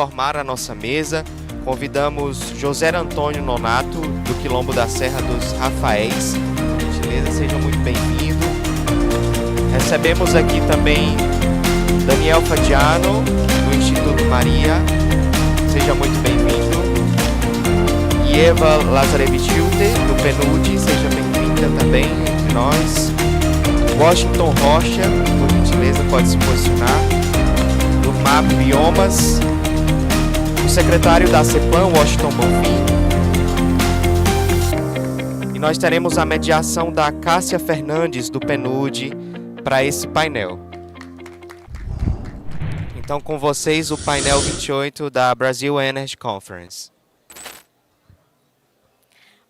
formar a nossa mesa, convidamos José Antônio Nonato, do Quilombo da Serra dos Rafaéis. Por gentileza, seja muito bem-vindo. Recebemos aqui também Daniel Fadiano, do Instituto Maria. Seja muito bem-vindo. E Eva Lazarevichiute, do PNUD. Seja bem-vinda também entre nós. Washington Rocha, por gentileza, pode se posicionar. Do MAP Biomas. O secretário da CEPAM, Washington Bonfim. E nós teremos a mediação da Cássia Fernandes, do PNUD, para esse painel. Então, com vocês, o painel 28 da Brazil Energy Conference.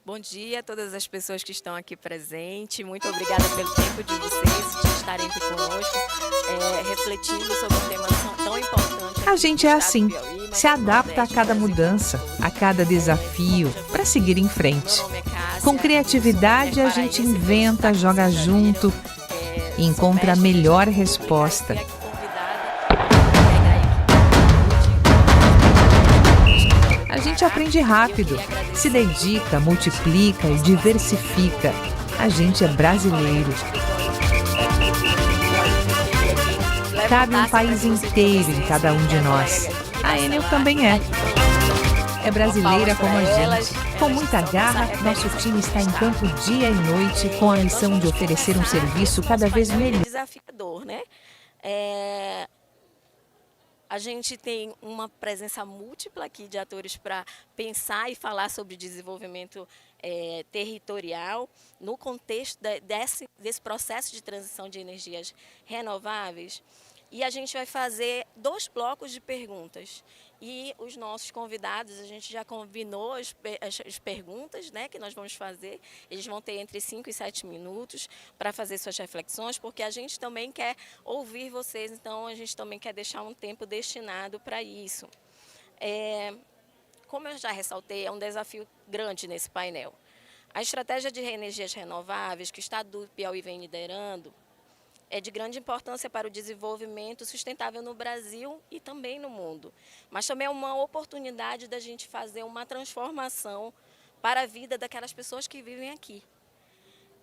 Bom dia a todas as pessoas que estão aqui presentes. Muito obrigada pelo tempo de vocês, de estarem aqui conosco, refletindo sobre um tema tão importante. A gente é assim, se adapta a cada mudança, a cada desafio, para seguir em frente. Com criatividade, a gente inventa, joga junto e encontra a melhor resposta. A gente aprende rápido, se dedica, multiplica e diversifica. A gente é brasileiro. Cabe um país inteiro em cada um de nós. A Enel também é. É brasileira como a gente. Com muita garra, nosso time está em campo dia e noite com a missão de oferecer um serviço cada vez melhor. Desafiador, né? A gente tem uma presença múltipla aqui de atores para pensar e falar sobre desenvolvimento territorial no contexto desse processo de transição de energias renováveis. E a gente vai fazer 2 blocos de perguntas. E os nossos convidados, a gente já combinou as perguntas, né, que nós vamos fazer. Eles vão ter entre 5 e 7 minutos para fazer suas reflexões, porque a gente também quer ouvir vocês, então a gente também quer deixar um tempo destinado para isso. Como eu já ressaltei, é um desafio grande nesse painel. A estratégia de energias renováveis que o Estado do Piauí vem liderando é de grande importância para o desenvolvimento sustentável no Brasil e também no mundo. Mas também é uma oportunidade da gente fazer uma transformação para a vida daquelas pessoas que vivem aqui.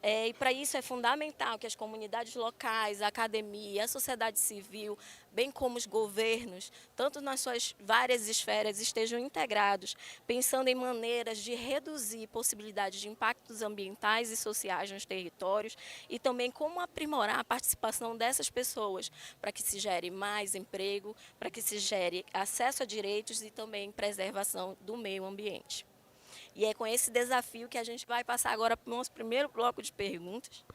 E para isso é fundamental que as comunidades locais, a academia, a sociedade civil, bem como os governos, tanto nas suas várias esferas, estejam integrados, pensando em maneiras de reduzir possibilidades de impactos ambientais e sociais nos territórios e também como aprimorar a participação dessas pessoas para que se gere mais emprego, para que se gere acesso a direitos e também preservação do meio ambiente. E é com esse desafio que a gente vai passar agora para o nosso primeiro bloco de perguntas.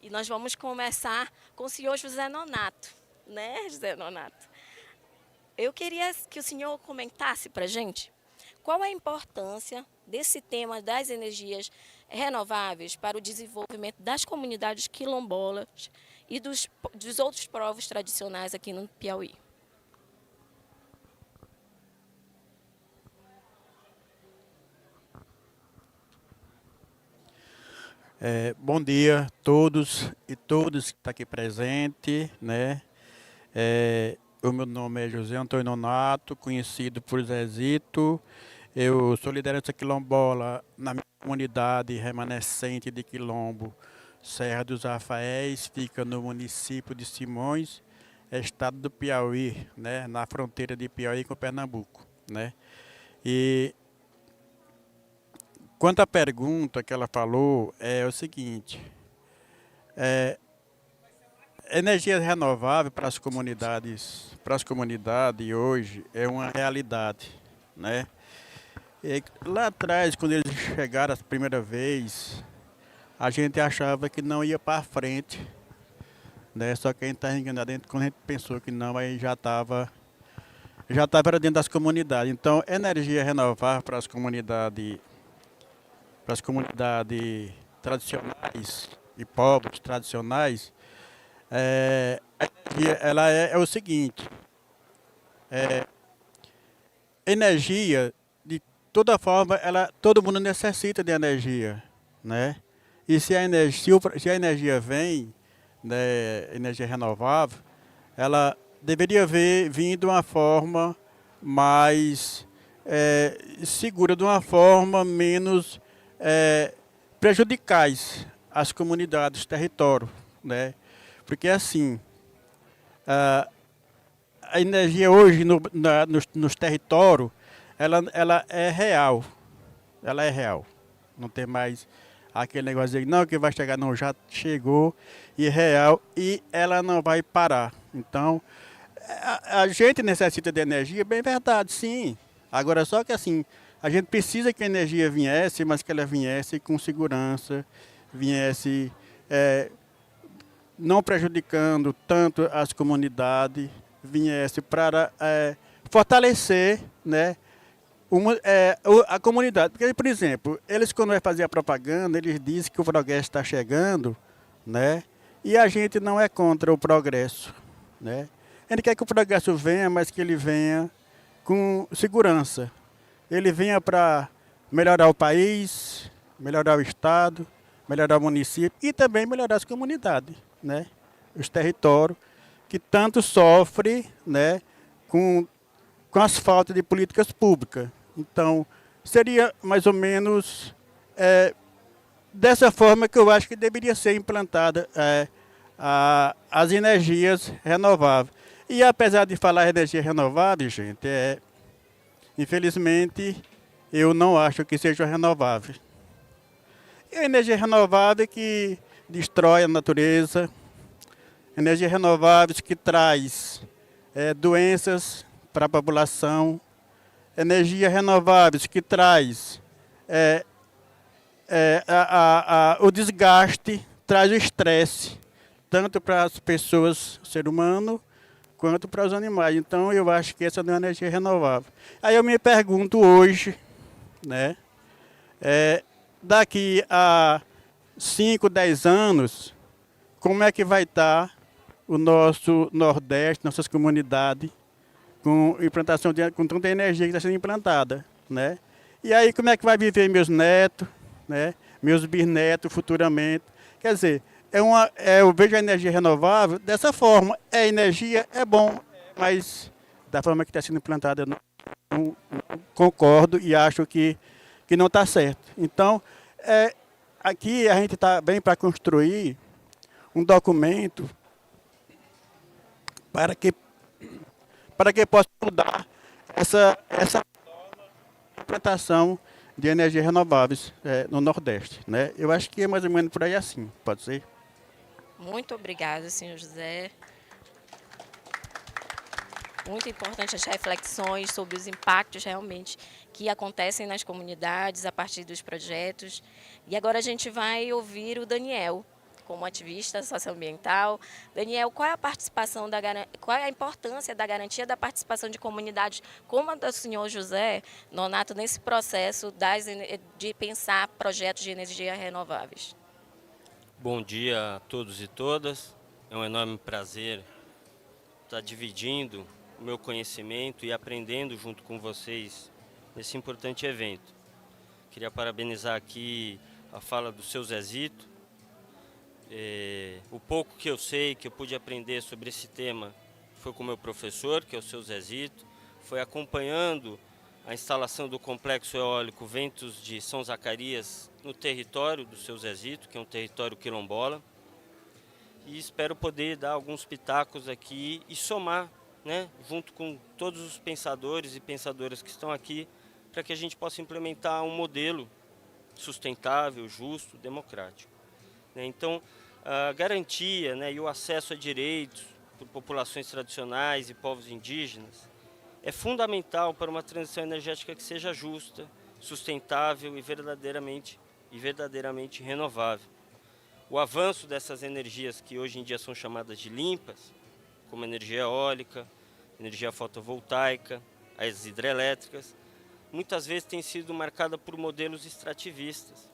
E nós vamos começar com o senhor José Nonato, né, José Nonato? Eu queria que o senhor comentasse para a gente qual a importância desse tema das energias renováveis para o desenvolvimento das comunidades quilombolas e dos outros povos tradicionais aqui no Piauí. Bom dia a todos e todas que estão aqui presentes, né? O meu nome é José Antônio Nonato, conhecido por Zezito. Eu sou liderança quilombola na minha comunidade remanescente de Quilombo, Serra dos Rafaéis, fica no município de Simões, estado do Piauí, né? Na fronteira de Piauí com Pernambuco, né? E quanto à pergunta que ela falou, é o seguinte, energia renovável para as comunidades hoje é uma realidade, né? E lá atrás, quando eles chegaram a primeira vez, a gente achava que não ia para frente, né? Só que a gente está enganado quando a gente pensou que não, aí já estava dentro das comunidades. Então, energia renovável para as comunidades tradicionais e povos tradicionais, ela é o seguinte, energia, de toda forma, todo mundo necessita de energia, né? E se a energia vem, né, energia renovável, ela deveria vir de uma forma mais segura, de uma forma menos prejudicais às comunidades, território, né? Porque assim, a energia hoje nos territórios, ela é real. Ela é real. Não tem mais aquele negócio de não, que vai chegar, não, já chegou e é real e ela não vai parar. Então, a gente necessita de energia, bem verdade, sim. Agora, só que assim, a gente precisa que a energia viesse, mas que ela viesse com segurança, viesse não prejudicando tanto as comunidades, viesse para fortalecer, né, a comunidade. Porque, por exemplo, eles quando vai fazer a propaganda, eles dizem que o progresso está chegando, né, e a gente não é contra o progresso, né. A gente quer que o progresso venha, mas que ele venha com segurança. Ele venha para melhorar o país, melhorar o estado, melhorar o município e também melhorar as comunidades, né? Os territórios que tanto sofrem, né, com as faltas de políticas públicas. Então, seria mais ou menos dessa forma que eu acho que deveria ser implantada as energias renováveis. E apesar de falar energia renovável, gente, infelizmente eu não acho que seja renovável. É energia renovável que destrói a natureza, energia renovável que traz doenças para a população, energia renovável que traz o desgaste, traz o estresse, tanto para as pessoas, o ser humano, quanto para os animais. Então, eu acho que essa não é energia renovável. Aí eu me pergunto hoje, né, daqui a 5, 10 anos, como é que vai estar o nosso Nordeste, nossas comunidades, com implantação com tanta energia que está sendo implantada, né? E aí, como é que vai viver meus netos, né, meus bisnetos futuramente? Quer dizer, eu vejo a energia renovável dessa forma. Energia é bom, mas da forma que está sendo implantada, eu não concordo e acho que não está certo. Então, aqui a gente está bem para construir um documento para que possa mudar essa implantação de energias renováveis no Nordeste, né? Eu acho que é mais ou menos por aí assim, pode ser? Muito obrigada, senhor José. Muito importante as reflexões sobre os impactos realmente que acontecem nas comunidades a partir dos projetos. E agora a gente vai ouvir o Daniel, como ativista socioambiental. Daniel, qual é a participação qual é a importância da garantia da participação de comunidades como a do senhor José Nonato nesse processo de pensar projetos de energia renováveis? Bom dia a todos e todas. É um enorme prazer estar dividindo o meu conhecimento e aprendendo junto com vocês nesse importante evento. Queria parabenizar aqui a fala do seu Zezito. O pouco que eu sei, que eu pude aprender sobre esse tema, foi com o meu professor, que é o seu Zezito, foi acompanhando a instalação do complexo eólico Ventos de São Zacarias no território do seu Zezito, que é um território quilombola. E espero poder dar alguns pitacos aqui e somar, né, junto com todos os pensadores e pensadoras que estão aqui, para que a gente possa implementar um modelo sustentável, justo, democrático. Então, a garantia, né, e o acesso a direitos por populações tradicionais e povos indígenas é fundamental para uma transição energética que seja justa, sustentável e verdadeiramente renovável. O avanço dessas energias que hoje em dia são chamadas de limpas, como energia eólica, energia fotovoltaica, as hidrelétricas, muitas vezes tem sido marcada por modelos extrativistas,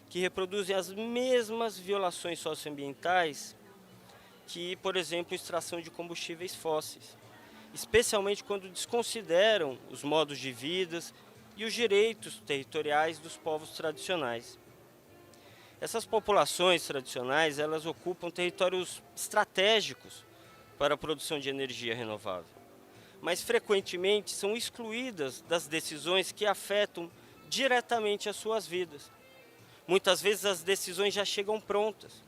que reproduzem as mesmas violações socioambientais que, por exemplo, extração de combustíveis fósseis, especialmente quando desconsideram os modos de vida e os direitos territoriais dos povos tradicionais. Essas populações tradicionais, elas ocupam territórios estratégicos para a produção de energia renovável. mas frequentemente são excluídas das decisões que afetam diretamente as suas vidas. Muitas vezes as decisões já chegam prontas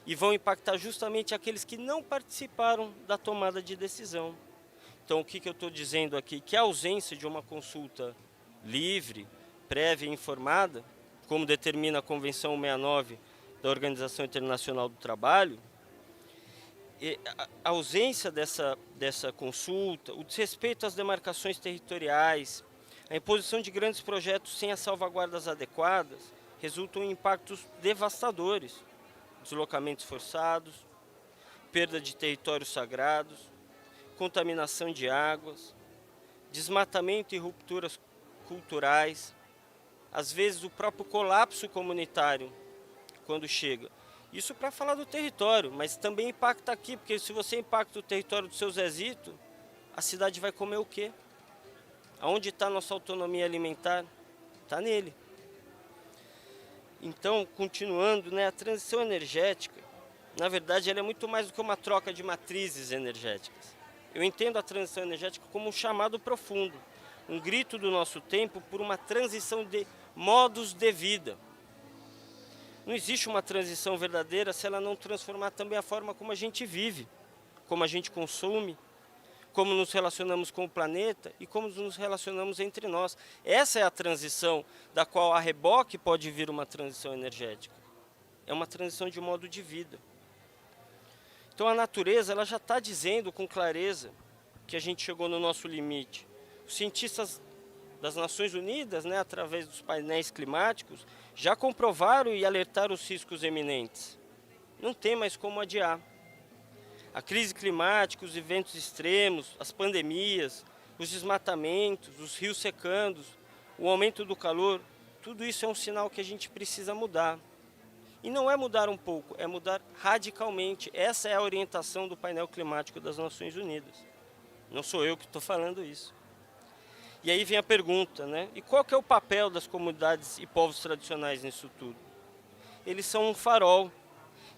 e vão impactar justamente aqueles que não participaram da tomada de decisão. Então, o que eu estou dizendo aqui? Que a ausência de uma consulta livre, prévia e informada, como determina a Convenção 69 da Organização Internacional do Trabalho, a ausência dessa consulta, o desrespeito às demarcações territoriais, a imposição de grandes projetos sem as salvaguardas adequadas, resultam em impactos devastadores, deslocamentos forçados, perda de territórios sagrados, contaminação de águas, desmatamento e rupturas culturais, às vezes o próprio colapso comunitário quando chega. Isso para falar do território, mas também impacta aqui, porque se você impacta o território do seu Zezito, a cidade vai comer o quê? Aonde está a nossa autonomia alimentar? Está nele. Então, continuando, né, a transição energética, na verdade, ela é muito mais do que uma troca de matrizes energéticas. Eu entendo a transição energética como um chamado profundo, um grito do nosso tempo por uma transição de modos de vida. Não existe uma transição verdadeira se ela não transformar também a forma como a gente vive, como a gente consome, como nos relacionamos com o planeta e como nos relacionamos entre nós. Essa é a transição da qual a reboque pode vir uma transição energética. É uma transição de modo de vida. Então a natureza ela já está dizendo com clareza que a gente chegou no nosso limite. Os cientistas das Nações Unidas, né, através dos painéis climáticos, já comprovaram e alertaram os riscos eminentes. Não tem mais como adiar. A crise climática, os eventos extremos, as pandemias, os desmatamentos, os rios secando, o aumento do calor, tudo isso é um sinal que a gente precisa mudar. E não é mudar um pouco, é mudar radicalmente. Essa é a orientação do painel climático das Nações Unidas. Não sou eu que estou falando isso. E aí vem a pergunta, né? E qual que é o papel das comunidades e povos tradicionais nisso tudo? Eles são um farol.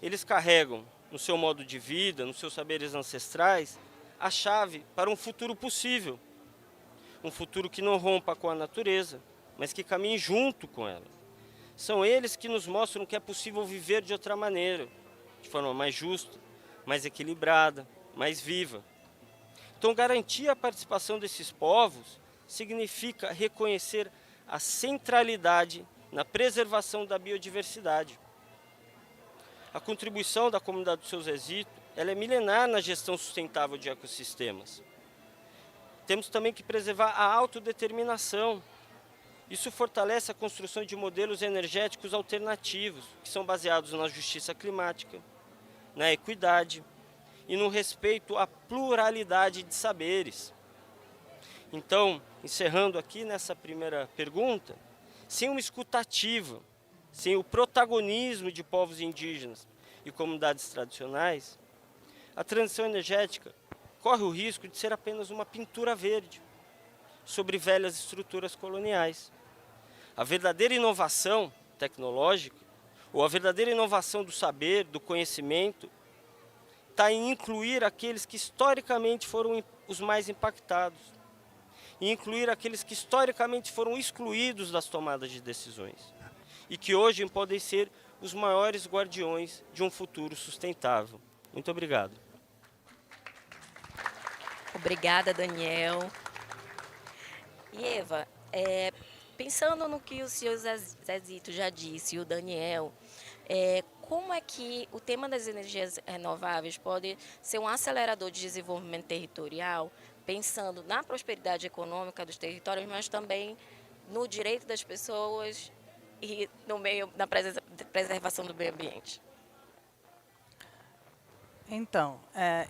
Eles carregam no seu modo de vida, nos seus saberes ancestrais, a chave para um futuro possível. Um futuro que não rompa com a natureza, mas que caminhe junto com ela. São eles que nos mostram que é possível viver de outra maneira, de forma mais justa, mais equilibrada, mais viva. Então, garantir a participação desses povos significa reconhecer a centralidade na preservação da biodiversidade. A contribuição da comunidade do seu Zezito, ela é milenar na gestão sustentável de ecossistemas. Temos também que preservar a autodeterminação. Isso fortalece a construção de modelos energéticos alternativos, que são baseados na justiça climática, na equidade e no respeito à pluralidade de saberes. Então, encerrando aqui nessa primeira pergunta, sem uma escuta ativa, sem o protagonismo de povos indígenas e comunidades tradicionais, a transição energética corre o risco de ser apenas uma pintura verde sobre velhas estruturas coloniais. A verdadeira inovação tecnológica, ou a verdadeira inovação do saber, do conhecimento, está em incluir aqueles que historicamente foram os mais impactados, e incluir aqueles que historicamente foram excluídos das tomadas de decisões e que hoje podem ser os maiores guardiões de um futuro sustentável. Muito obrigado. Obrigada, Daniel. E Eva, pensando no que o senhor Zezito já disse e o Daniel, como é que o tema das energias renováveis pode ser um acelerador de desenvolvimento territorial, pensando na prosperidade econômica dos territórios, mas também no direito das pessoas e na preservação do meio ambiente? Então,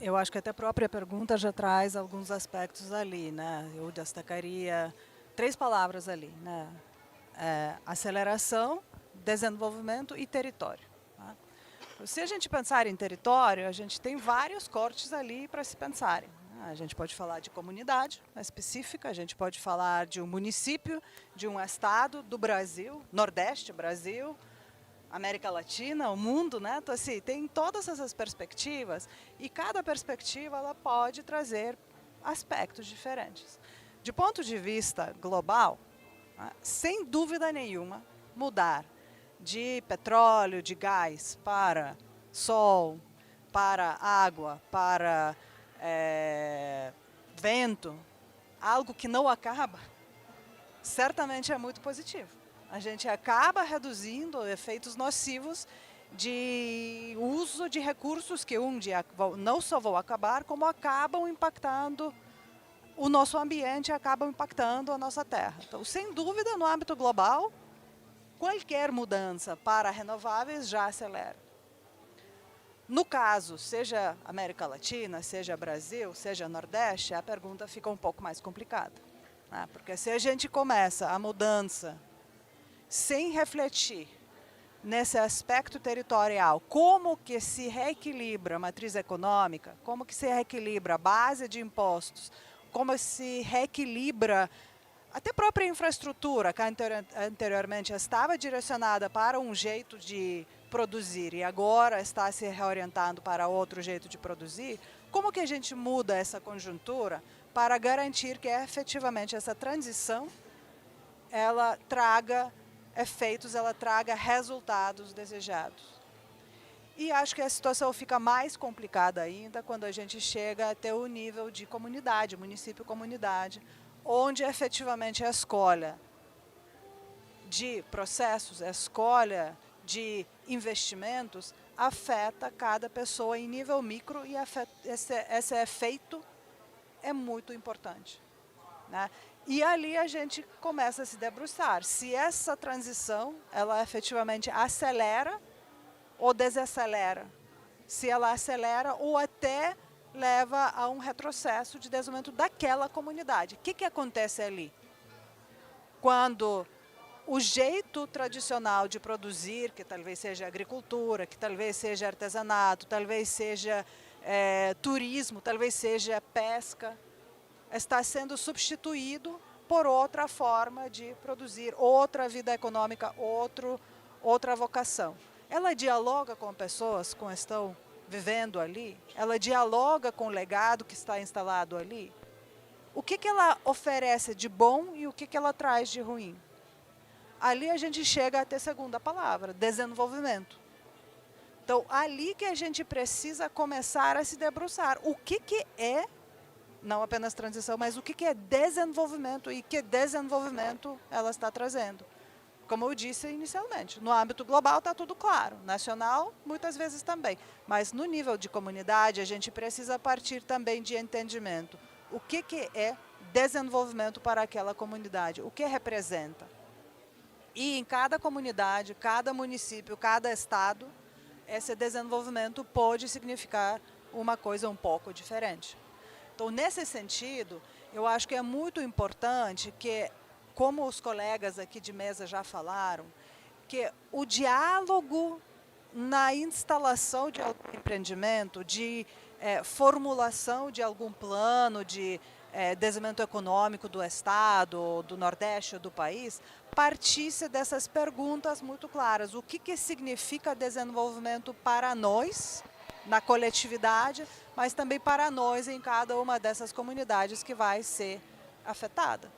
eu acho que até a própria pergunta já traz alguns aspectos ali, né? Eu destacaria 3 palavras ali, né? Aceleração, desenvolvimento e território. Tá? Se a gente pensar em território, a gente tem vários cortes ali para se pensarem. A gente pode falar de comunidade específica, a gente pode falar de um município, de um estado do Brasil, Nordeste, Brasil, América Latina, o mundo, né? Então, assim, tem todas essas perspectivas e cada perspectiva ela pode trazer aspectos diferentes. De ponto de vista global, sem dúvida nenhuma, mudar de petróleo, de gás para sol, para água, para vento, algo que não acaba, certamente é muito positivo. A gente acaba reduzindo efeitos nocivos de uso de recursos que um dia não só vão acabar, como acabam impactando o nosso ambiente, acabam impactando a nossa terra. Então, sem dúvida, no âmbito global, qualquer mudança para renováveis já acelera. No caso, seja América Latina, seja Brasil, seja Nordeste, a pergunta fica um pouco mais complicada, né? Porque se a gente começa a mudança sem refletir nesse aspecto territorial, como que se reequilibra a matriz econômica, como que se reequilibra a base de impostos, como se reequilibra até a própria infraestrutura, que anteriormente estava direcionada para um jeito de produzir e agora está se reorientando para outro jeito de produzir, como que a gente muda essa conjuntura para garantir que efetivamente essa transição ela traga efeitos, ela traga resultados desejados. E acho que a situação fica mais complicada ainda quando a gente chega até o nível de comunidade, município-comunidade, onde efetivamente a escolha de processos, a escolha de investimentos afeta cada pessoa em nível micro e esse efeito é muito importante, né? E ali a gente começa a se debruçar se essa transição ela efetivamente acelera ou desacelera, se ela acelera ou até leva a um retrocesso de desenvolvimento daquela comunidade. O que acontece ali? Quando o jeito tradicional de produzir, que talvez seja agricultura, que talvez seja artesanato, talvez seja turismo, talvez seja pesca, está sendo substituído por outra forma de produzir, outra vida econômica, outra vocação. Ela dialoga com pessoas que estão vivendo ali, ela dialoga com o legado que está instalado ali. O que ela oferece de bom e o que ela traz de ruim? Ali a gente chega até a segunda palavra, desenvolvimento. Então, ali que a gente precisa começar a se debruçar. O que é, não apenas transição, mas o que é desenvolvimento e que desenvolvimento ela está trazendo? Como eu disse inicialmente, no âmbito global está tudo claro, nacional muitas vezes também, mas no nível de comunidade a gente precisa partir também de entendimento. O que é desenvolvimento para aquela comunidade? O que representa? E em cada comunidade, cada município, cada estado, esse desenvolvimento pode significar uma coisa um pouco diferente. Então, nesse sentido, eu acho que é muito importante que, como os colegas aqui de mesa já falaram, que o diálogo na instalação de algum empreendimento, de formulação de algum plano de desenvolvimento econômico do Estado, do Nordeste ou do país, partisse dessas perguntas muito claras. O que significa desenvolvimento para nós, na coletividade, mas também para nós em cada uma dessas comunidades que vai ser afetada?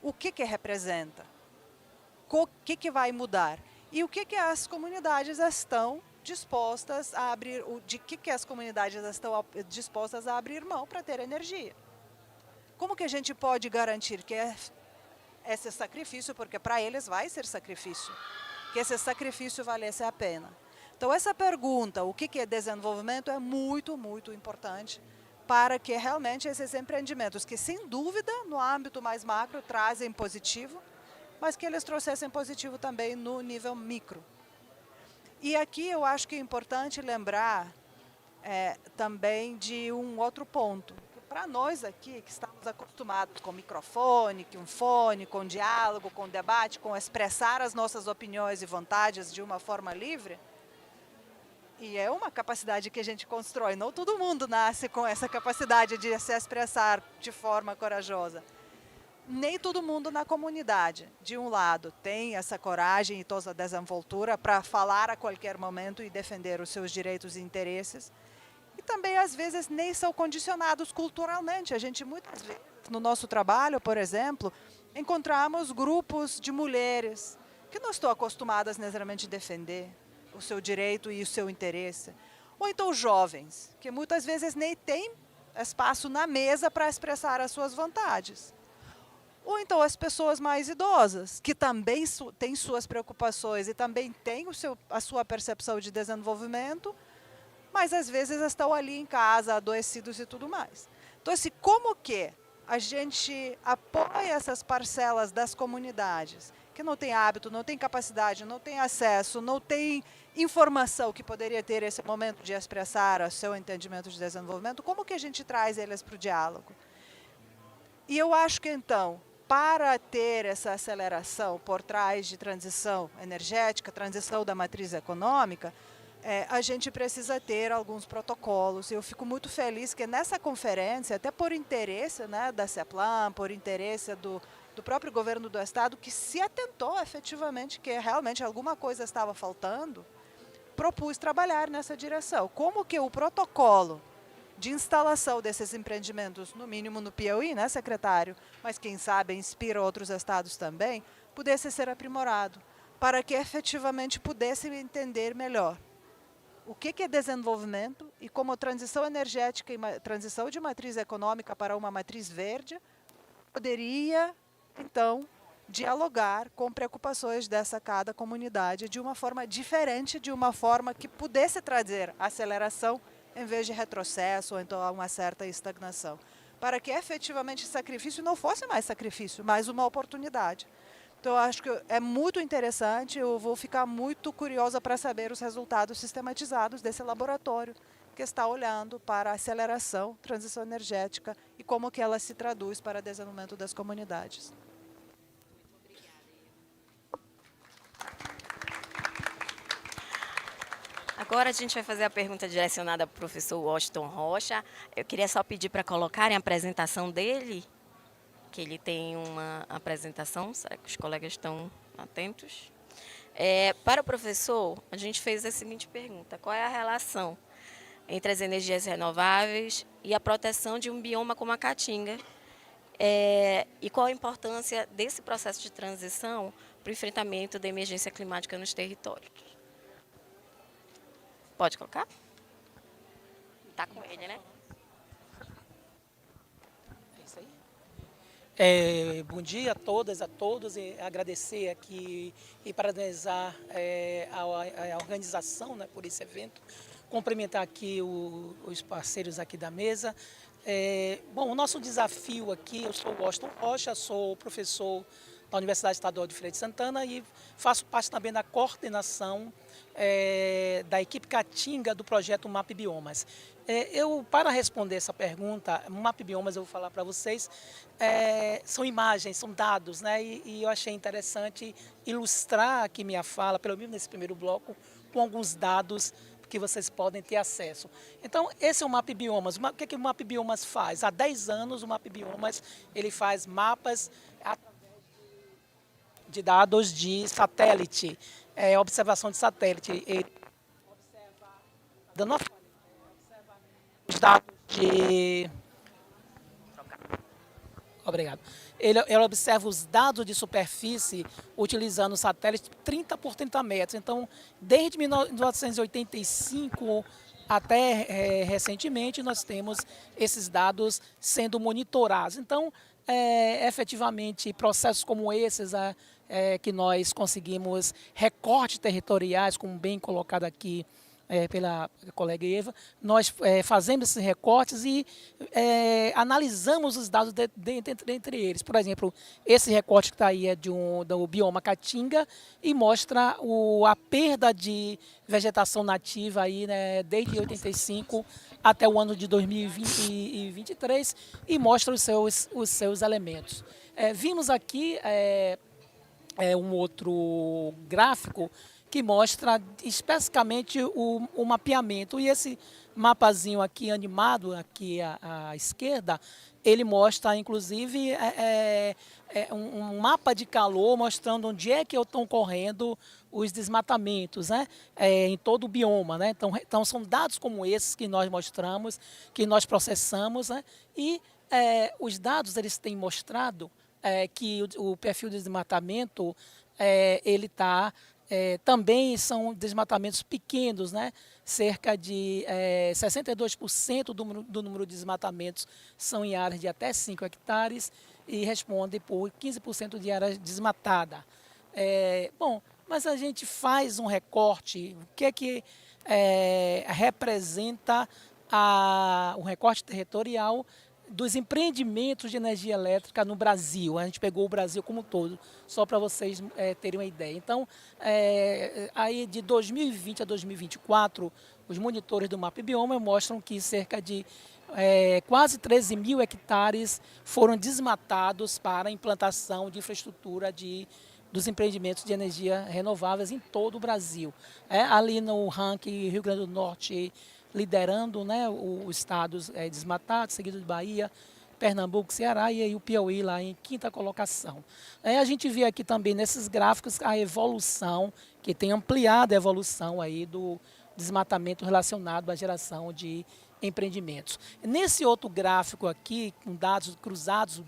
O que representa? O que vai mudar? E o que as comunidades estão dispostas a abrir, de que as comunidades estão dispostas a abrir mão para ter energia? Como que a gente pode garantir que esse sacrifício, porque para eles vai ser sacrifício, que esse sacrifício valesse a pena? Então, essa pergunta, o que é desenvolvimento, é muito, muito importante para que realmente esses empreendimentos, que sem dúvida no âmbito mais macro trazem positivo, mas que eles trouxessem positivo também no nível micro. E aqui eu acho que é importante lembrar também de um outro ponto. Para nós aqui, que estamos acostumados com microfone, com fone, com diálogo, com debate, com expressar as nossas opiniões e vontades de uma forma livre, e é uma capacidade que a gente constrói, não todo mundo nasce com essa capacidade de se expressar de forma corajosa. Nem todo mundo na comunidade, de um lado, tem essa coragem e toda a desenvoltura para falar a qualquer momento e defender os seus direitos e interesses. E também, às vezes, nem são condicionados culturalmente. A gente, muitas vezes, no nosso trabalho, por exemplo, encontramos grupos de mulheres que não estão acostumadas necessariamente a defender o seu direito e o seu interesse. Ou então jovens, que muitas vezes nem têm espaço na mesa para expressar as suas vontades. Ou então as pessoas mais idosas, que também têm suas preocupações e também têm a sua percepção de desenvolvimento, mas às vezes estão ali em casa, adoecidos e tudo mais. Então, assim, como que a gente apoia essas parcelas das comunidades que não têm hábito, não têm capacidade, não têm acesso, não têm informação que poderia ter esse momento de expressar o seu entendimento de desenvolvimento, como que a gente traz eles para o diálogo? E eu acho que, então, para ter essa aceleração por trás de transição energética, transição da matriz econômica, a gente precisa ter alguns protocolos. Eu fico muito feliz que nessa conferência, até por interesse, né, da CEPLAN, por interesse do próprio governo do Estado, que se atentou efetivamente que realmente alguma coisa estava faltando, propus trabalhar nessa direção. Como que o protocolo de instalação desses empreendimentos, no mínimo no Piauí, né, secretário, mas quem sabe inspira outros estados também, pudesse ser aprimorado, para que efetivamente pudesse entender melhor o que é desenvolvimento e como a transição energética e transição de matriz econômica para uma matriz verde poderia, então, dialogar com preocupações dessa cada comunidade de uma forma diferente, de uma forma que pudesse trazer aceleração em vez de retrocesso ou então uma certa estagnação, para que efetivamente sacrifício não fosse mais sacrifício, mas uma oportunidade. Então, eu acho que é muito interessante, eu vou ficar muito curiosa para saber os resultados sistematizados desse laboratório que está olhando para a aceleração, transição energética e como que ela se traduz para o desenvolvimento das comunidades. Agora a gente vai fazer a pergunta direcionada para o professor Washington Rocha. Eu queria só pedir para colocarem a apresentação dele, que ele tem uma apresentação. Será que os colegas estão atentos? Para o professor, a gente fez a seguinte pergunta: qual é a relação entre as energias renováveis e a proteção de um bioma como a Caatinga? E qual a importância desse processo de transição para o enfrentamento da emergência climática nos territórios? Pode colocar? Está com ele, né? É isso aí. Bom dia a todas, a todos, e agradecer aqui e parabenizar a organização, né, por esse evento, cumprimentar aqui os parceiros aqui da mesa. Bom, o nosso desafio aqui, eu sou o Washington Rocha, sou professor da Universidade Estadual de Feira de Santana e faço parte também da coordenação da equipe Caatinga do projeto MAP Biomas. Para responder essa pergunta, MAP Biomas, eu vou falar para vocês, são imagens, são dados, né? E eu achei interessante ilustrar aqui minha fala, pelo menos nesse primeiro bloco, com alguns dados que vocês podem ter acesso. Então, esse é o MAP Biomas. O que o MAP Biomas faz? Há 10 anos, o MAP Biomas ele faz mapas de dados de satélite, observação de satélite. Ele observa os dados de... Obrigado. Ele observa os dados de superfície utilizando o satélite 30 por 30 metros. Então, desde 1985 até recentemente, nós temos esses dados sendo monitorados. Então, efetivamente, processos como esses que nós conseguimos recortes territoriais, como bem colocado aqui pela colega Eva, nós fazemos esses recortes e analisamos os dados entre eles. Por exemplo, esse recorte que está aí é do bioma Caatinga e mostra a perda de vegetação nativa aí, né, desde 85 até o ano de 2023 e mostra os seus elementos. Vimos aqui um outro gráfico que mostra especificamente o mapeamento. E esse mapazinho aqui animado, aqui à esquerda, ele mostra, inclusive, um mapa de calor mostrando onde é que estão ocorrendo os desmatamentos, né? Em todo o bioma, né? Então, são dados como esses que nós mostramos, que nós processamos, né? E os dados eles têm mostrado que o perfil de desmatamento ele está também são desmatamentos pequenos, né? Cerca de 62% do número de desmatamentos são em áreas de até 5 hectares e responde por 15% de área desmatada. Bom, mas a gente faz um recorte, o que é que representa um recorte territorial dos empreendimentos de energia elétrica no Brasil. A gente pegou o Brasil como um todo, só para vocês terem uma ideia. Então, aí de 2020 a 2024, os monitores do MapBioma mostram que cerca de quase 13 mil hectares foram desmatados para a implantação de infraestrutura dos empreendimentos de energia renováveis em todo o Brasil. Ali no ranking Rio Grande do Norte, liderando, né, os estados desmatados, seguido de Bahia, Pernambuco, Ceará e aí o Piauí lá em quinta colocação. A gente vê aqui também nesses gráficos a evolução, que tem ampliado a evolução aí do desmatamento relacionado à geração de empreendimentos. Nesse outro gráfico aqui, com dados cruzados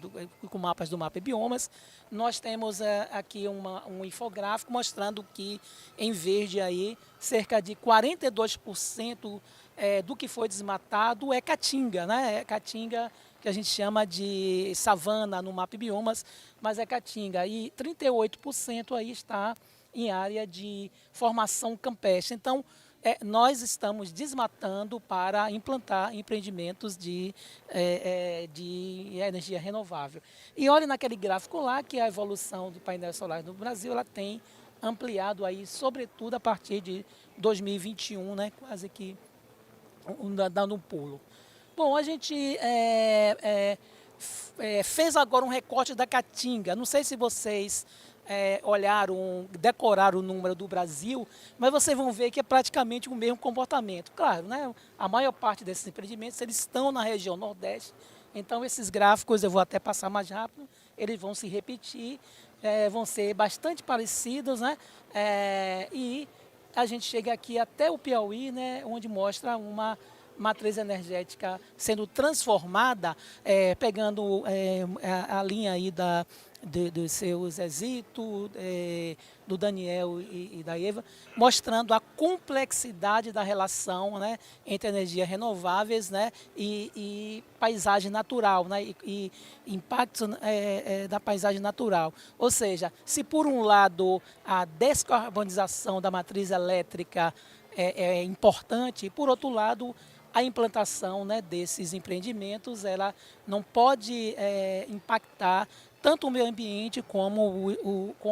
com mapas do MapBiomas, nós temos aqui um infográfico mostrando que em verde aí cerca de 42% do que foi desmatado é caatinga, né? É caatinga que a gente chama de savana no MapBiomas, mas é caatinga. E 38% aí está em área de formação campestre. Então, nós estamos desmatando para implantar empreendimentos de energia renovável. E olha naquele gráfico lá que a evolução do painel solar no Brasil ela tem ampliado aí, sobretudo a partir de 2021, né? Quase que dando um pulo. Bom, a gente fez agora um recorte da caatinga. Não sei se vocês decoraram o número do Brasil, mas vocês vão ver que é praticamente o mesmo comportamento. Claro, né? A maior parte desses empreendimentos eles estão na região Nordeste, então esses gráficos eu vou até passar mais rápido, eles vão se repetir, vão ser bastante parecidos, né? E a gente chega aqui até o Piauí, né, onde mostra uma matriz energética sendo transformada, pegando a linha aí do seu Zezito, do Daniel e da Eva, mostrando a complexidade da relação, né, entre energias renováveis, né, e paisagem natural, né, e impactos da paisagem natural. Ou seja, se por um lado a descarbonização da matriz elétrica é importante, por outro lado a implantação, né, desses empreendimentos ela não pode impactar tanto o meio ambiente como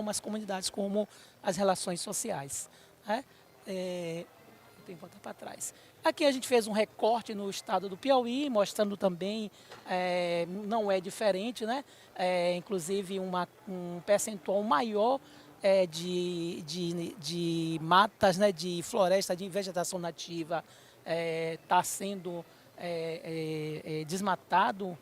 as comunidades, como as relações sociais. Né? Tem que voltar para trás. Aqui a gente fez um recorte no estado do Piauí, mostrando também, não é diferente, né? Inclusive um percentual maior de matas, né, de floresta, de vegetação nativa está sendo desmatado.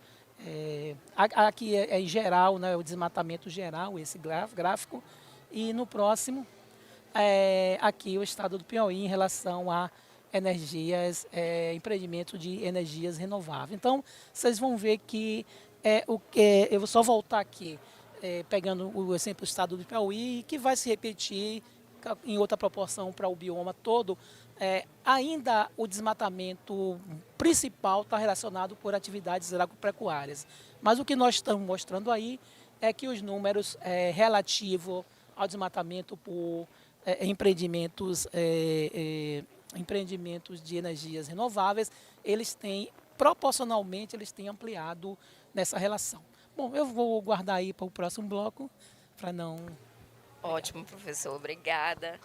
Aqui em geral, né, o desmatamento geral, esse gráfico, e no próximo, aqui o estado do Piauí em relação a energias, empreendimento de energias renováveis. Então, vocês vão ver que eu vou só voltar aqui, pegando o exemplo do estado do Piauí, que vai se repetir em outra proporção para o bioma todo. Ainda o desmatamento principal está relacionado por atividades agropecuárias. Mas o que nós estamos mostrando aí é que os números relativos ao desmatamento por empreendimentos de energias renováveis, proporcionalmente, eles têm ampliado nessa relação. Bom, eu vou guardar aí para o próximo bloco, para não... Ótimo, professor. Obrigada.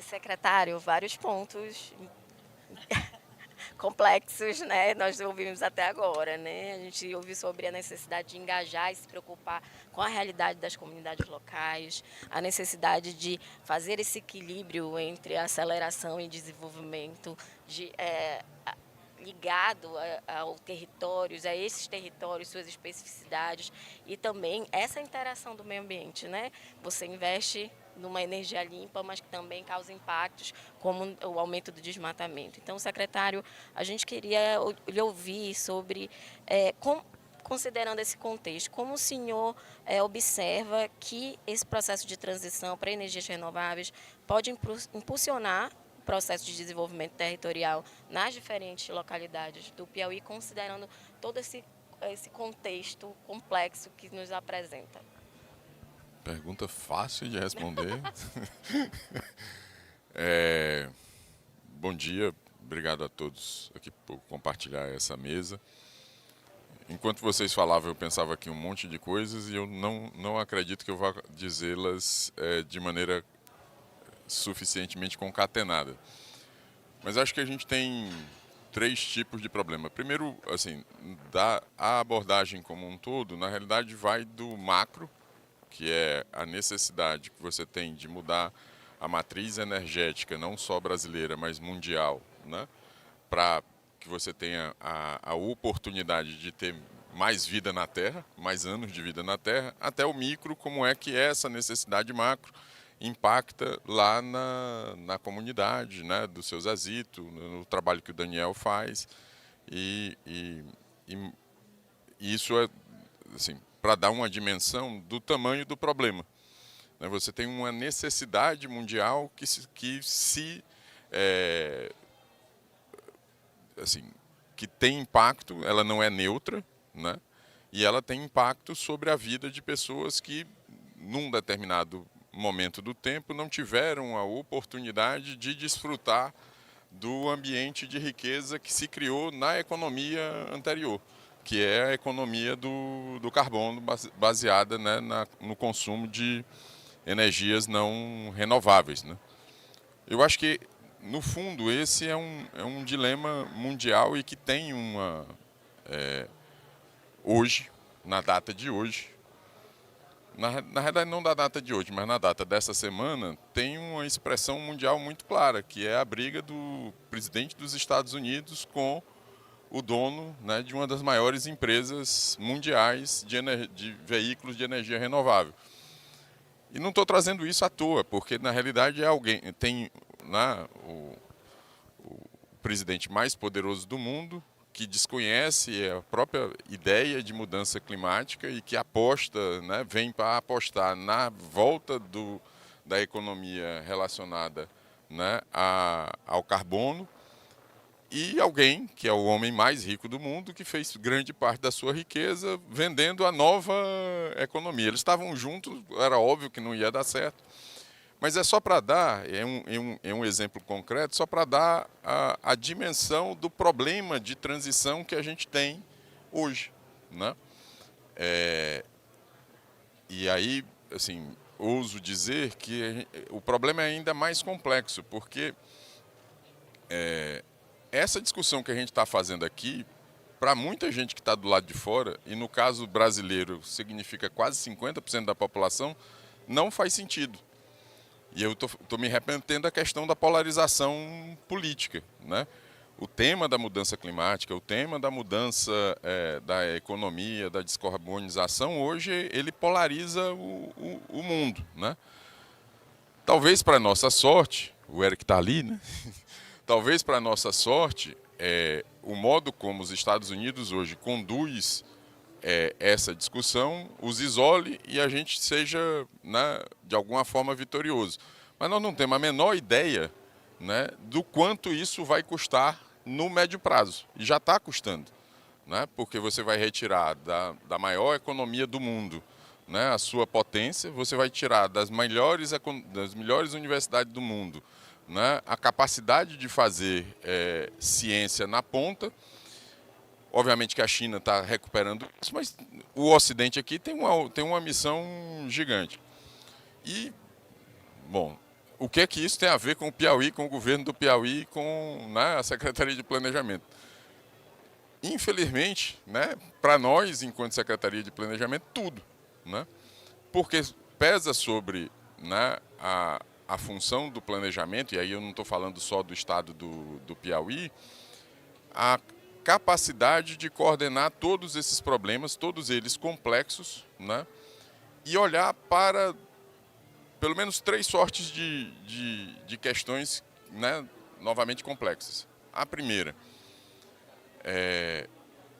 Secretário, vários pontos complexos, né, nós ouvimos até agora, né? A gente ouviu sobre a necessidade de engajar e se preocupar com a realidade das comunidades locais, a necessidade de fazer esse equilíbrio entre aceleração e desenvolvimento ligado ao territórios, a esses territórios, suas especificidades, e também essa interação do meio ambiente, né? Você investe numa energia limpa, mas que também causa impactos, como o aumento do desmatamento. Então, secretário, a gente queria lhe ouvir sobre, considerando esse contexto, como o senhor observa que esse processo de transição para energias renováveis pode impulsionar o processo de desenvolvimento territorial nas diferentes localidades do Piauí, considerando todo esse contexto complexo que nos apresenta. Pergunta fácil de responder. Bom dia, obrigado a todos aqui por compartilhar essa mesa. Enquanto vocês falavam, eu pensava aqui um monte de coisas e eu não acredito que eu vá dizê-las de maneira suficientemente concatenada. Mas acho que a gente tem 3 tipos de problema. Primeiro, assim, a abordagem como um todo, na realidade, vai do macro, que é a necessidade que você tem de mudar a matriz energética, não só brasileira, mas mundial, né? Para que você tenha a oportunidade de ter mais vida na Terra, mais anos de vida na Terra, até o micro, como é que essa necessidade macro impacta lá na comunidade, né, do seu Zezito, no trabalho que o Daniel faz. E isso é, assim, para dar uma dimensão do tamanho do problema. Você tem uma necessidade mundial que tem impacto, ela não é neutra, né? E ela tem impacto sobre a vida de pessoas que, num determinado momento do tempo, não tiveram a oportunidade de desfrutar do ambiente de riqueza que se criou na economia anterior, que é a economia do carbono, baseada, né, no consumo de energias não renováveis, né? Eu acho que, no fundo, esse é um dilema mundial e que tem hoje, na data de hoje, na realidade não da data de hoje, mas na data dessa semana, tem uma expressão mundial muito clara, que é a briga do presidente dos Estados Unidos com o dono, né, de uma das maiores empresas mundiais de veículos de energia renovável. E não estou trazendo isso à toa, porque na realidade tem o presidente mais poderoso do mundo, que desconhece a própria ideia de mudança climática e que aposta, né, vem para apostar na volta da economia relacionada, né, ao carbono, e alguém, que é o homem mais rico do mundo, que fez grande parte da sua riqueza vendendo a nova economia. Eles estavam juntos, era óbvio que não ia dar certo. Mas é só para dar, é um exemplo concreto, só para dar a dimensão do problema de transição que a gente tem hoje, né? E aí, assim, ouso dizer que o problema é ainda mais complexo, porque essa discussão que a gente está fazendo aqui, para muita gente que está do lado de fora, e no caso brasileiro significa quase 50% da população, não faz sentido. E eu estou me arrependendo da questão da polarização política, né? O tema da mudança climática, o tema da mudança da economia, da descarbonização, hoje ele polariza o mundo, né? Talvez para nossa sorte, o Eric está ali, né? Talvez para nossa sorte, o modo como os Estados Unidos hoje conduz essa discussão os isole e a gente seja, né, de alguma forma vitorioso. Mas nós não temos a menor ideia, né, do quanto isso vai custar no médio prazo. E já está custando, né, porque você vai retirar da maior economia do mundo, né, a sua potência, você vai tirar das melhores universidades do mundo, né, a capacidade de fazer ciência na ponta. Obviamente que a China está recuperando isso, mas o Ocidente aqui tem uma missão gigante. E, bom, o que é que isso tem a ver com o Piauí, com o governo do Piauí, com, né, a Secretaria de Planejamento? Infelizmente, né, para nós, enquanto Secretaria de Planejamento, tudo, né? Porque pesa sobre, né, a função do planejamento, e aí eu não estou falando só do estado do Piauí, a capacidade de coordenar todos esses problemas, todos eles complexos, né, e olhar para pelo menos 3 sortes de questões, né, novamente complexas. A primeira,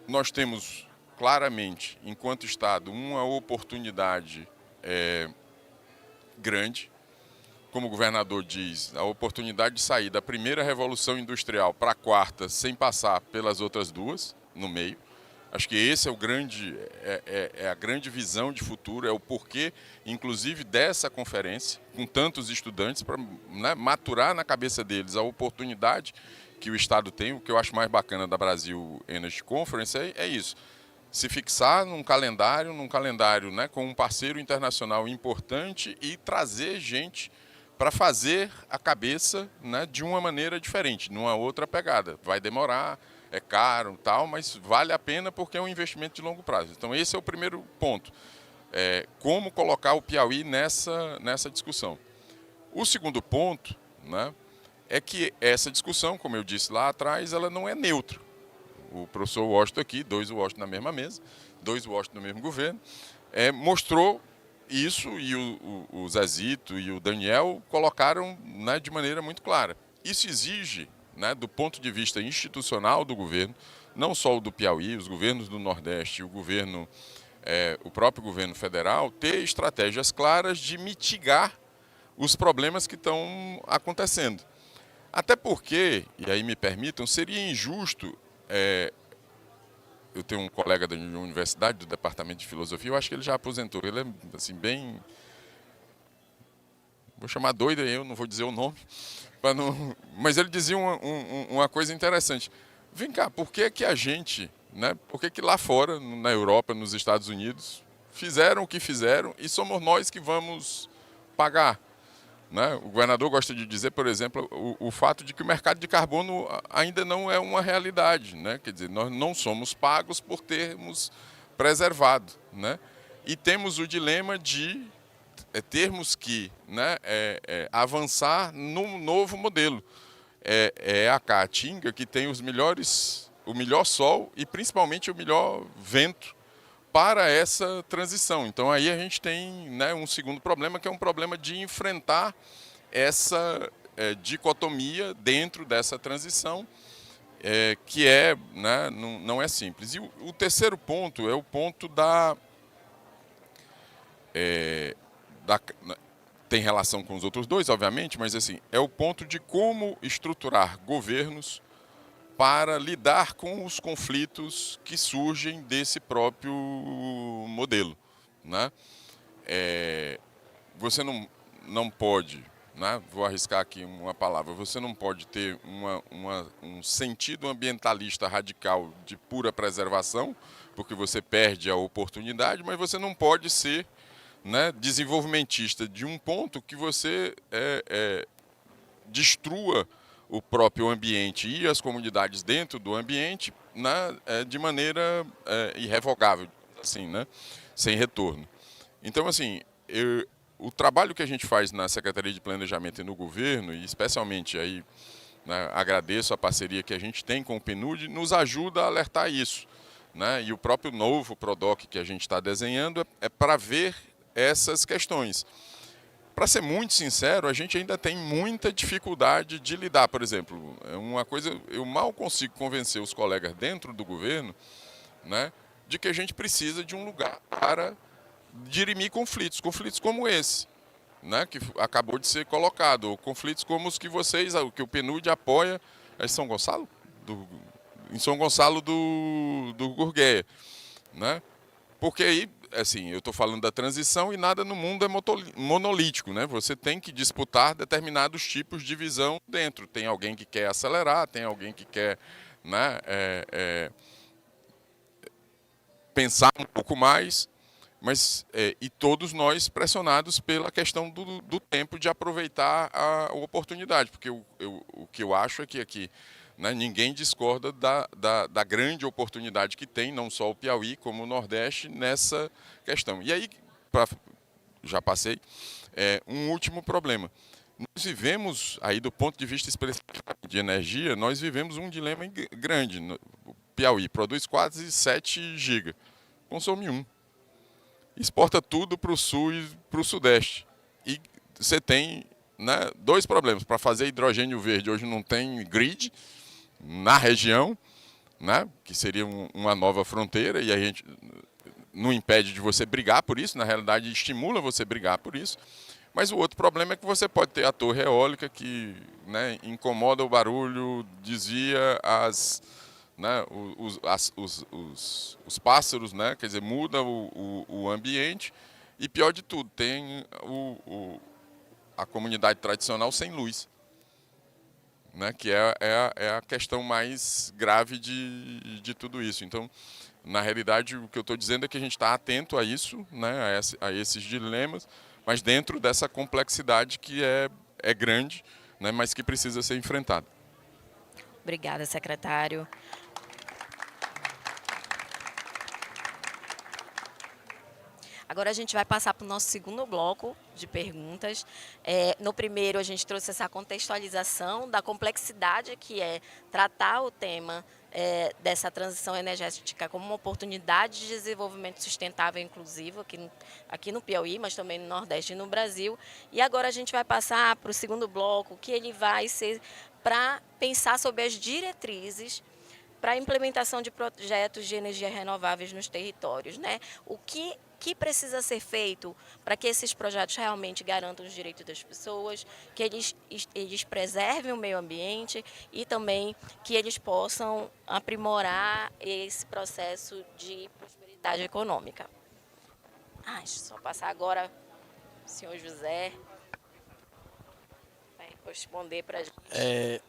nós temos claramente, enquanto Estado, uma oportunidade grande, como o governador diz, a oportunidade de sair da primeira revolução industrial para a quarta sem passar pelas outras duas no meio. Acho que esse é a grande visão de futuro, é o porquê, inclusive, dessa conferência, com tantos estudantes, para, né, maturar na cabeça deles a oportunidade que o Estado tem. O que eu acho mais bacana da Brasil Energy Conference é isso. Se fixar num calendário, né, com um parceiro internacional importante e trazer gente para fazer a cabeça, né, de uma maneira diferente, numa outra pegada. Vai demorar, é caro, tal, mas vale a pena porque é um investimento de longo prazo. Então esse é o primeiro ponto. Como colocar o Piauí nessa discussão. O segundo ponto, né, é que essa discussão, como eu disse lá atrás, ela não é neutra. O professor Washington aqui, 2 Washington na mesma mesa, 2 Washington no mesmo governo, mostrou isso, e o Zezito e o Daniel colocaram, né, de maneira muito clara. Isso exige, né, do ponto de vista institucional do governo, não só o do Piauí, os governos do Nordeste e o próprio governo federal, ter estratégias claras de mitigar os problemas que estão acontecendo. Até porque, e aí me permitam, seria injusto, eu tenho um colega da universidade, do departamento de filosofia, eu acho que ele já aposentou, ele é assim bem, vou chamar doido, eu não vou dizer o nome, mas ele dizia uma coisa interessante. Vem cá, por que que a gente, né, por que que lá fora, na Europa, nos Estados Unidos, fizeram o que fizeram e somos nós que vamos pagar? Né? O governador gosta de dizer, por exemplo, o fato de que o mercado de carbono ainda não é uma realidade, né? Quer dizer, nós não somos pagos por termos preservado, né? E temos o dilema de termos que, né, avançar num novo modelo. É a Caatinga que tem o melhor sol e principalmente o melhor vento para essa transição. Então aí a gente tem, né, um segundo problema, que é um problema de enfrentar essa dicotomia dentro dessa transição, que né, não é simples. E o terceiro ponto é o ponto tem relação com os outros dois, obviamente, mas assim, é o ponto de como estruturar governos para lidar com os conflitos que surgem desse próprio modelo, né? Você não pode, né? Vou arriscar aqui uma palavra, você não pode ter um sentido ambientalista radical de pura preservação, porque você perde a oportunidade, mas você não pode ser, né, desenvolvimentista de um ponto que você destrua o próprio ambiente e as comunidades dentro do ambiente, né, de maneira irrevogável, assim, né, sem retorno. Então, assim, o trabalho que a gente faz na Secretaria de Planejamento e no governo, e especialmente aí, né, agradeço a parceria que a gente tem com o PNUD, nos ajuda a alertar isso, né, e o próprio novo PRODOC que a gente está desenhando é para ver essas questões. Para ser muito sincero, a gente ainda tem muita dificuldade de lidar. Por exemplo, uma coisa, eu mal consigo convencer os colegas dentro do governo, né, de que a gente precisa de um lugar para dirimir conflitos como esse, né, que acabou de ser colocado, ou conflitos como os que que o PNUD apoia em São Gonçalo, do Gurgueia, né? Porque aí, assim, eu estou falando da transição e nada no mundo é monolítico, né? Você tem que disputar determinados tipos de visão dentro. Tem alguém que quer acelerar, tem alguém que quer, né, pensar um pouco mais. mas e todos nós pressionados pela questão do tempo de aproveitar a oportunidade, porque o que eu acho é que aqui, né, ninguém discorda da grande oportunidade que tem, não só o Piauí, como o Nordeste, nessa questão. E aí, já passei, um último problema. Nós vivemos, aí do ponto de vista de energia, nós vivemos um dilema grande. O Piauí produz quase 7 GB, consome 1. Exporta tudo para o sul e para o sudeste. E você tem, né, 2 problemas. Para fazer hidrogênio verde, hoje não tem grid na região, né, que seria uma nova fronteira, e a gente não impede de você brigar por isso, na realidade estimula você brigar por isso. Mas o outro problema é que você pode ter a torre eólica que, né, incomoda o barulho, desvia né, os pássaros, né, quer dizer, muda o ambiente, e pior de tudo, tem a comunidade tradicional sem luz, né, que é a questão mais grave de tudo isso. Então, na realidade, o que eu estou dizendo é que a gente está atento a isso, né, a esses dilemas, mas dentro dessa complexidade que é grande, né, mas que precisa ser enfrentada. Obrigada, secretário. Agora a gente vai passar para o nosso segundo bloco de perguntas. No primeiro, a gente trouxe essa contextualização da complexidade que é tratar o tema dessa transição energética como uma oportunidade de desenvolvimento sustentável e inclusivo aqui no Piauí, mas também no Nordeste e no Brasil. E agora a gente vai passar para o segundo bloco, que ele vai ser para pensar sobre as diretrizes para a implementação de projetos de energia renováveis nos territórios, né? O que precisa ser feito para que esses projetos realmente garantam os direitos das pessoas, que eles preservem o meio ambiente e também que eles possam aprimorar esse processo de prosperidade econômica. Deixa eu só passar agora o senhor José vai responder para a gente.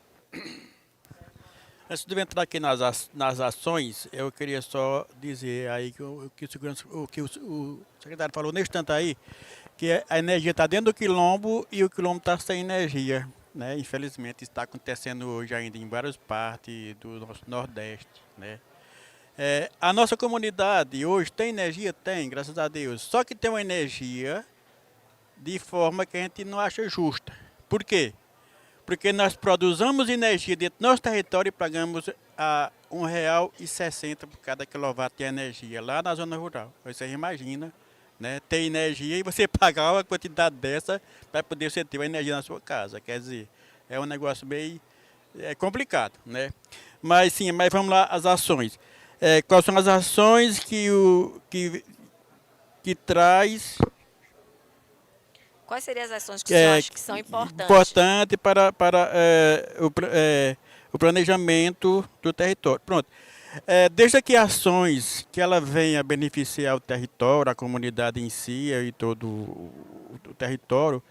Antes de eu entrar aqui nas ações, eu queria só dizer aí que o secretário falou nesse tanto aí, que a energia está dentro do quilombo e o quilombo está sem energia, né? Infelizmente, isso está acontecendo hoje ainda em várias partes do nosso Nordeste, né? A nossa comunidade hoje tem energia? Tem, graças a Deus. Só que tem uma energia de forma que a gente não acha justa. Por quê? Porque nós produzimos energia dentro do nosso território e pagamos a R$ 1,60 por cada quilowatt de energia, lá na zona rural. Você imagina, né, ter energia e você pagar uma quantidade dessa para poder você ter uma energia na sua casa. Quer dizer, é um negócio meio complicado, né? Mas sim, mas vamos lá, as ações. Quais são as ações que traz... Quais seriam as ações que você acha que são importantes? Importante para o planejamento do território. Pronto. Desde que ações que ela venha beneficiar o território, a comunidade em si e todo o território,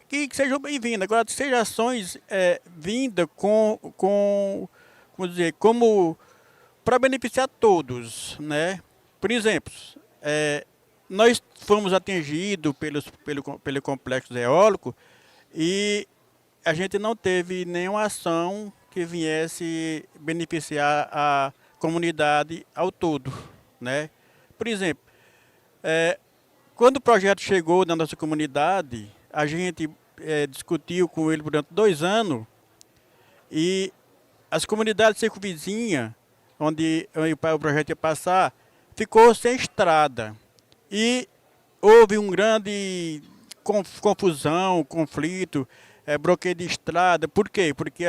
que sejam bem-vindas. Agora, sejam ações vindas como para beneficiar todos, né? Por exemplo, nós fomos atingidos pelo complexo eólico e a gente não teve nenhuma ação que viesse beneficiar a comunidade ao todo, né? Por exemplo, quando o projeto chegou na nossa comunidade, a gente discutiu com ele durante 2 anos e as comunidades circunvizinhas, onde o projeto ia passar, ficou sem estrada. E houve um grande confusão, conflito, bloqueio de estrada. Por quê? Porque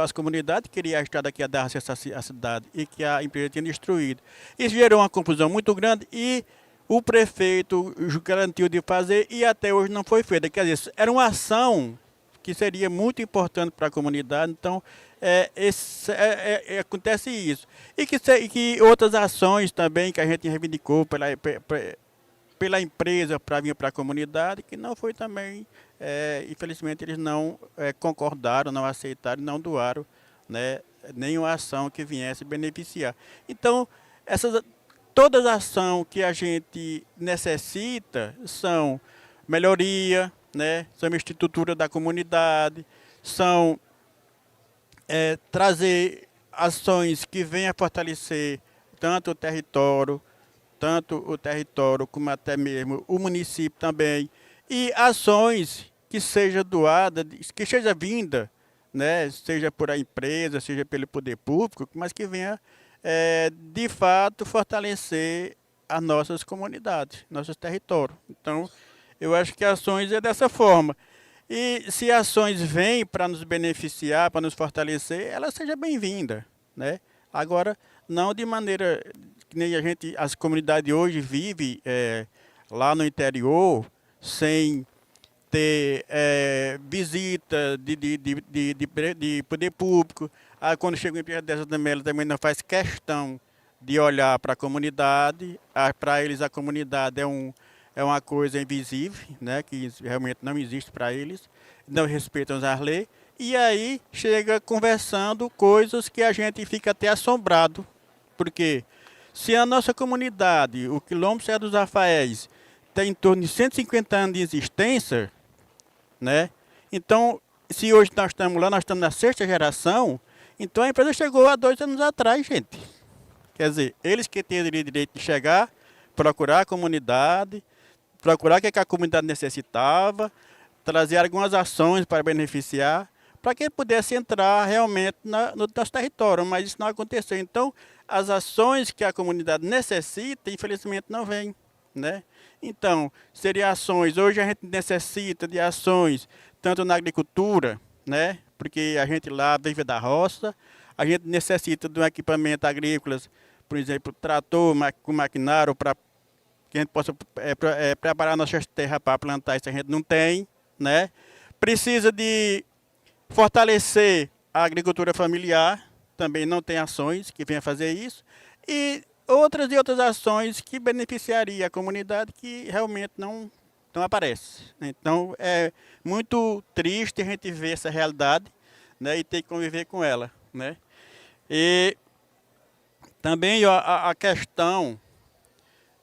as comunidades queriam a estrada que ia dar acesso à cidade e que a empresa tinha destruído. Isso gerou uma confusão muito grande e o prefeito garantiu de fazer e até hoje não foi feita. Quer dizer, era uma ação que seria muito importante para a comunidade, então acontece isso. E que outras ações também que a gente reivindicou pela empresa para vir para a comunidade, que não foi também, infelizmente eles não concordaram, não aceitaram, não doaram, né, nenhuma ação que viesse beneficiar. Então, todas as ações que a gente necessita são melhoria, né? São estrutura da comunidade, são trazer ações que venham a fortalecer tanto o território como até mesmo o município também, e ações que seja doada, que seja vinda, né, seja por a empresa, seja pelo poder público, mas que venha de fato fortalecer as nossas comunidades, nossos territórios. Então, eu acho que ações é dessa forma. E se ações vêm para nos beneficiar, para nos fortalecer, ela seja bem-vinda, né? Agora, não de maneira que nem as comunidades hoje vivem lá no interior, sem ter visita de poder público. Quando chega uma empresa dessa também, ela também não faz questão de olhar para a comunidade. Para eles, a comunidade é uma coisa invisível, né, que realmente não existe para eles, não respeitam as leis. E aí chega conversando coisas que a gente fica até assombrado, porque se a nossa comunidade, o Quilombo Serra dos Rafaéis, tem em torno de 150 anos de existência, né? Então, se hoje nós estamos lá, nós estamos na 6ª geração, então a empresa chegou há 2 anos atrás, gente. Quer dizer, eles que têm o direito de chegar, procurar a comunidade, procurar o que a comunidade necessitava, trazer algumas ações para beneficiar, para que pudesse entrar realmente no nosso território, mas isso não aconteceu. Então, as ações que a comunidade necessita, infelizmente, não vêm, né? Então, seriam ações, hoje a gente necessita de ações, tanto na agricultura, né? Porque a gente lá vive da roça, a gente necessita de um equipamento agrícola, por exemplo, trator com maquinário, para que a gente possa preparar nossas terras para plantar, isso a gente não tem, né? Precisa de fortalecer a agricultura familiar, também não tem ações que venham fazer isso, e outras ações que beneficiariam a comunidade que realmente não aparece. Então, é muito triste a gente ver essa realidade, né, e ter que conviver com ela, né? E também a questão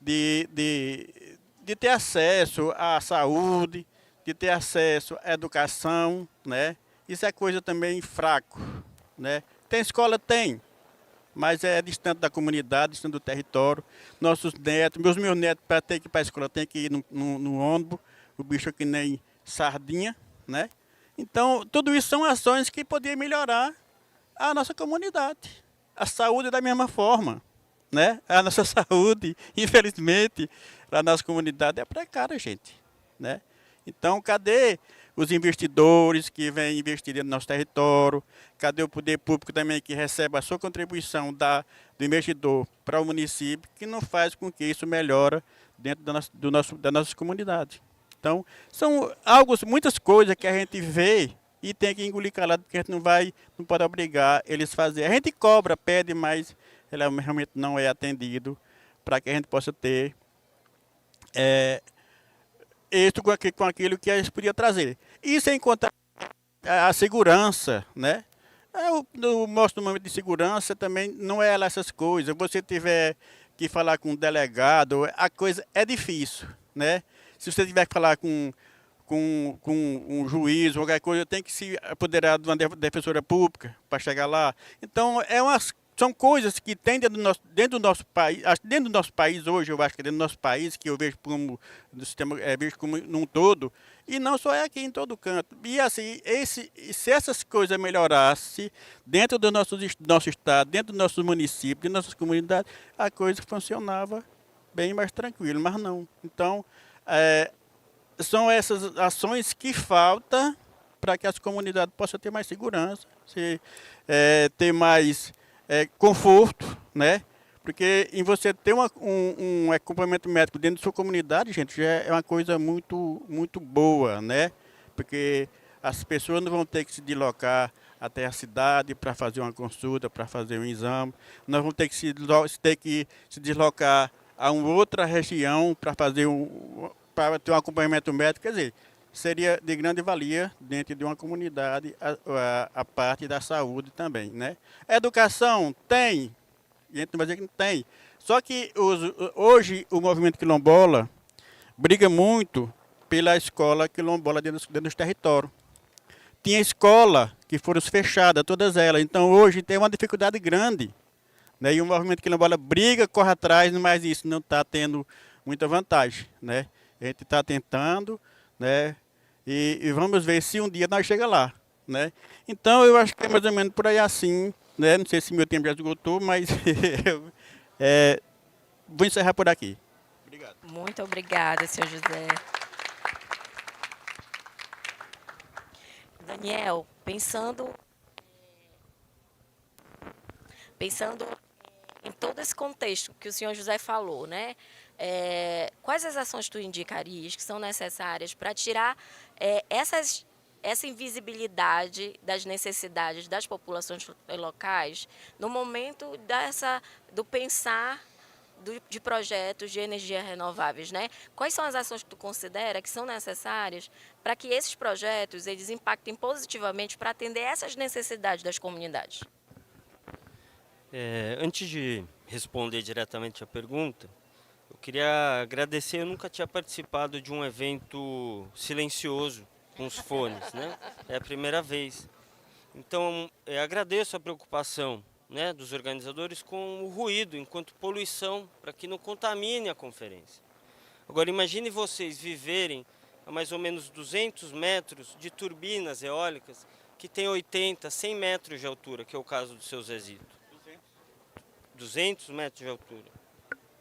de ter acesso à saúde, de ter acesso à educação, né? Isso é coisa também fraco, né? Tem escola? Tem, mas é distante da comunidade, distante do território. Nossos netos, meus netos, para ter que ir para a escola, tem que ir no ônibus, o bicho é que nem sardinha, né? Então, tudo isso são ações que poderiam melhorar a nossa comunidade. A saúde da mesma forma, né? A nossa saúde, infelizmente, a nossa comunidade é precária, gente, né? Então, cadê os investidores que vêm investir no nosso território? Cadê o poder público também que recebe a sua contribuição do investidor para o município, que não faz com que isso melhore dentro da nossa comunidade? Então, são muitas coisas que a gente vê e tem que engolir calado, porque a gente não pode obrigar eles a fazer. A gente cobra, pede, mas ele realmente não é atendido para que a gente possa ter êxito com aquilo que a gente podia trazer. E sem contar a segurança, né? O nosso momento de segurança também não é lá essas coisas. Você tiver que falar com um delegado, a coisa é difícil, né? Se você tiver que falar com um juiz ou qualquer coisa, tem que se apoderar de uma defensora pública para chegar lá. Então, são coisas que tem dentro do nosso país hoje, eu acho que dentro do nosso país, que eu vejo como do sistema, vejo como num todo, e não só é aqui, em todo canto. E assim, se essas coisas melhorassem dentro do nosso estado, dentro do nosso município, de nossas comunidades, a coisa funcionava bem mais tranquilo, mas não. Então, são essas ações que faltam para que as comunidades possam ter mais segurança, ter mais conforto, né? Porque em você ter um acompanhamento médico dentro da sua comunidade, gente, já é uma coisa muito, muito boa, né? Porque as pessoas não vão ter que se deslocar até a cidade para fazer uma consulta, para fazer um exame. Nós vamos ter que se deslocar a uma outra região para para ter um acompanhamento médico. Quer dizer, seria de grande valia dentro de uma comunidade a parte da saúde também, né? A educação tem, a gente não vai dizer que não tem, Só que hoje o movimento quilombola briga muito pela escola quilombola dentro dos territórios. Tinha escola que foram fechadas, todas elas. Então hoje tem uma dificuldade grande, né? E o movimento quilombola briga, corre atrás, mas isso não está tendo muita vantagem, né? A gente está tentando, né? E vamos ver se um dia nós chegamos lá, né? Então eu acho que é mais ou menos por aí assim, né? Não sei se meu tempo já esgotou, mas eu vou encerrar por aqui. Obrigado. Muito obrigada, senhor José. Daniel, pensando em todo esse contexto que o senhor José falou, né? Quais as ações tu indicarias que são necessárias para tirar essa invisibilidade das necessidades das populações locais no momento do pensar de projetos de energias renováveis, né? Quais são as ações que tu considera que são necessárias para que esses projetos eles impactem positivamente para atender essas necessidades das comunidades? Antes de responder diretamente a pergunta, eu queria agradecer. Eu nunca tinha participado de um evento silencioso com os fones, né? É a primeira vez. Então, agradeço a preocupação, né, dos organizadores com o ruído enquanto poluição, para que não contamine a conferência. Agora, imagine vocês viverem a mais ou menos 200 metros de turbinas eólicas que têm 80, 100 metros de altura, que é o caso do seu Zezito. 200 metros de altura.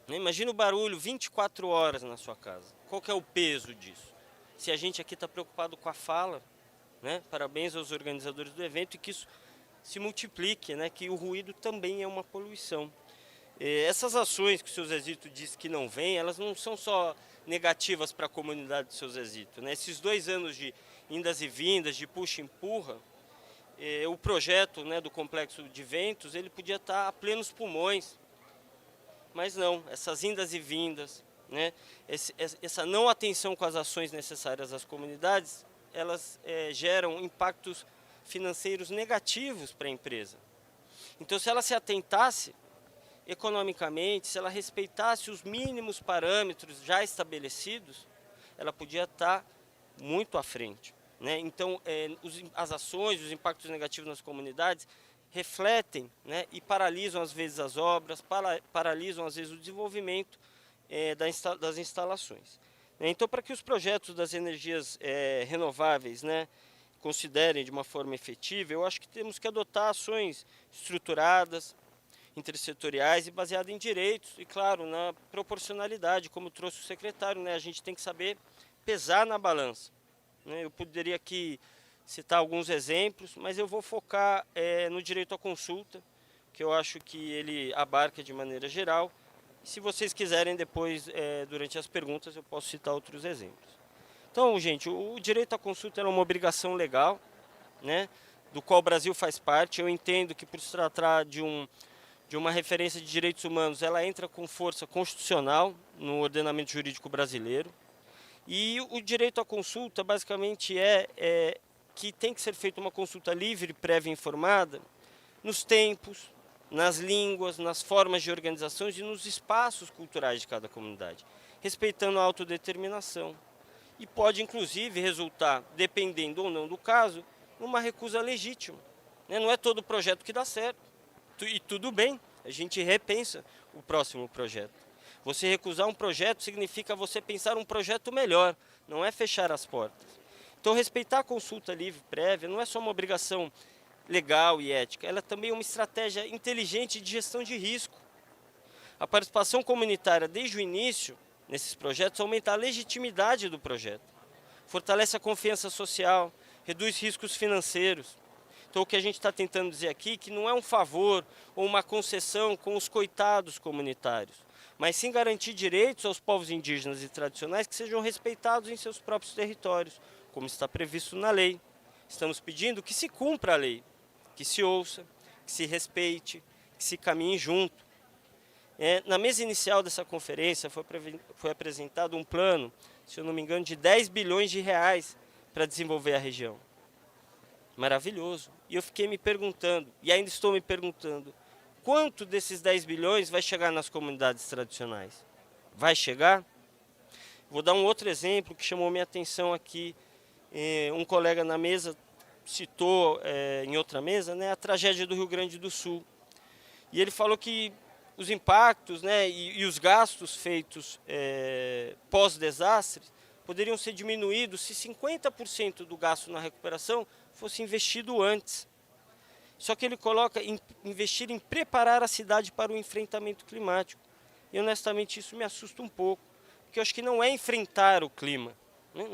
Imagina o barulho 24 horas na sua casa. Qual que é o peso disso? Se a gente aqui está preocupado com a fala, né? Parabéns aos organizadores do evento e que isso se multiplique, né? Que o ruído também é uma poluição. Essas ações que o seu Zezito disse que não vem, elas não são só negativas para a comunidade do seu Zezito, né? Esses 2 anos de indas e vindas, de puxa e empurra, o projeto, né, do complexo de eventos, ele podia estar a plenos pulmões, mas não, essas indas e vindas, né, essa não atenção com as ações necessárias às comunidades, elas geram impactos financeiros negativos para a empresa. Então, se ela se atentasse economicamente, se ela respeitasse os mínimos parâmetros já estabelecidos, ela podia estar muito à frente, né? Então, as ações, os impactos negativos nas comunidades refletem, né, e paralisam às vezes as obras, paralisam às vezes o desenvolvimento das instalações. Então, para que os projetos das energias renováveis, né, considerem de uma forma efetiva, eu acho que temos que adotar ações estruturadas, intersetoriais e baseadas em direitos e, claro, na proporcionalidade, como trouxe o secretário, né, a gente tem que saber pesar na balança. Eu poderia aqui citar alguns exemplos, mas eu vou focar no direito à consulta, que eu acho que ele abarca de maneira geral. Se vocês quiserem depois, durante as perguntas, eu posso citar outros exemplos. Então, gente, o direito à consulta é uma obrigação legal, né, do qual o Brasil faz parte. Eu entendo que, por se tratar de uma referência de direitos humanos, ela entra com força constitucional no ordenamento jurídico brasileiro. E o direito à consulta, basicamente, que tem que ser feita uma consulta livre, prévia e informada, nos tempos, nas línguas, nas formas de organização e nos espaços culturais de cada comunidade, respeitando a autodeterminação. E pode, inclusive, resultar, dependendo ou não do caso, numa recusa legítima. Não é todo projeto que dá certo. E tudo bem, a gente repensa o próximo projeto. Você recusar um projeto significa você pensar um projeto melhor, não é fechar as portas. Então, respeitar a consulta livre prévia não é só uma obrigação legal e ética, ela é também uma estratégia inteligente de gestão de risco. A participação comunitária desde o início nesses projetos aumenta a legitimidade do projeto, fortalece a confiança social, reduz riscos financeiros. Então, o que a gente está tentando dizer aqui é que não é um favor ou uma concessão com os coitados comunitários, mas sim garantir direitos aos povos indígenas e tradicionais que sejam respeitados em seus próprios territórios, como está previsto na lei. Estamos pedindo que se cumpra a lei, que se ouça, que se respeite, que se caminhe junto. Na mesa inicial dessa conferência foi apresentado um plano, se eu não me engano, de 10 bilhões de reais para desenvolver a região. Maravilhoso. E eu fiquei me perguntando, e ainda estou me perguntando, quanto desses 10 bilhões vai chegar nas comunidades tradicionais? Vai chegar? Vou dar um outro exemplo que chamou minha atenção aqui. Um colega na mesa citou em outra mesa, né, a tragédia do Rio Grande do Sul. E ele falou que os impactos, né, e os gastos feitos pós-desastre poderiam ser diminuídos se 50% do gasto na recuperação fosse investido antes. Só que ele coloca investir em preparar a cidade para o enfrentamento climático. E honestamente isso me assusta um pouco, porque eu acho que não é enfrentar o clima. Né?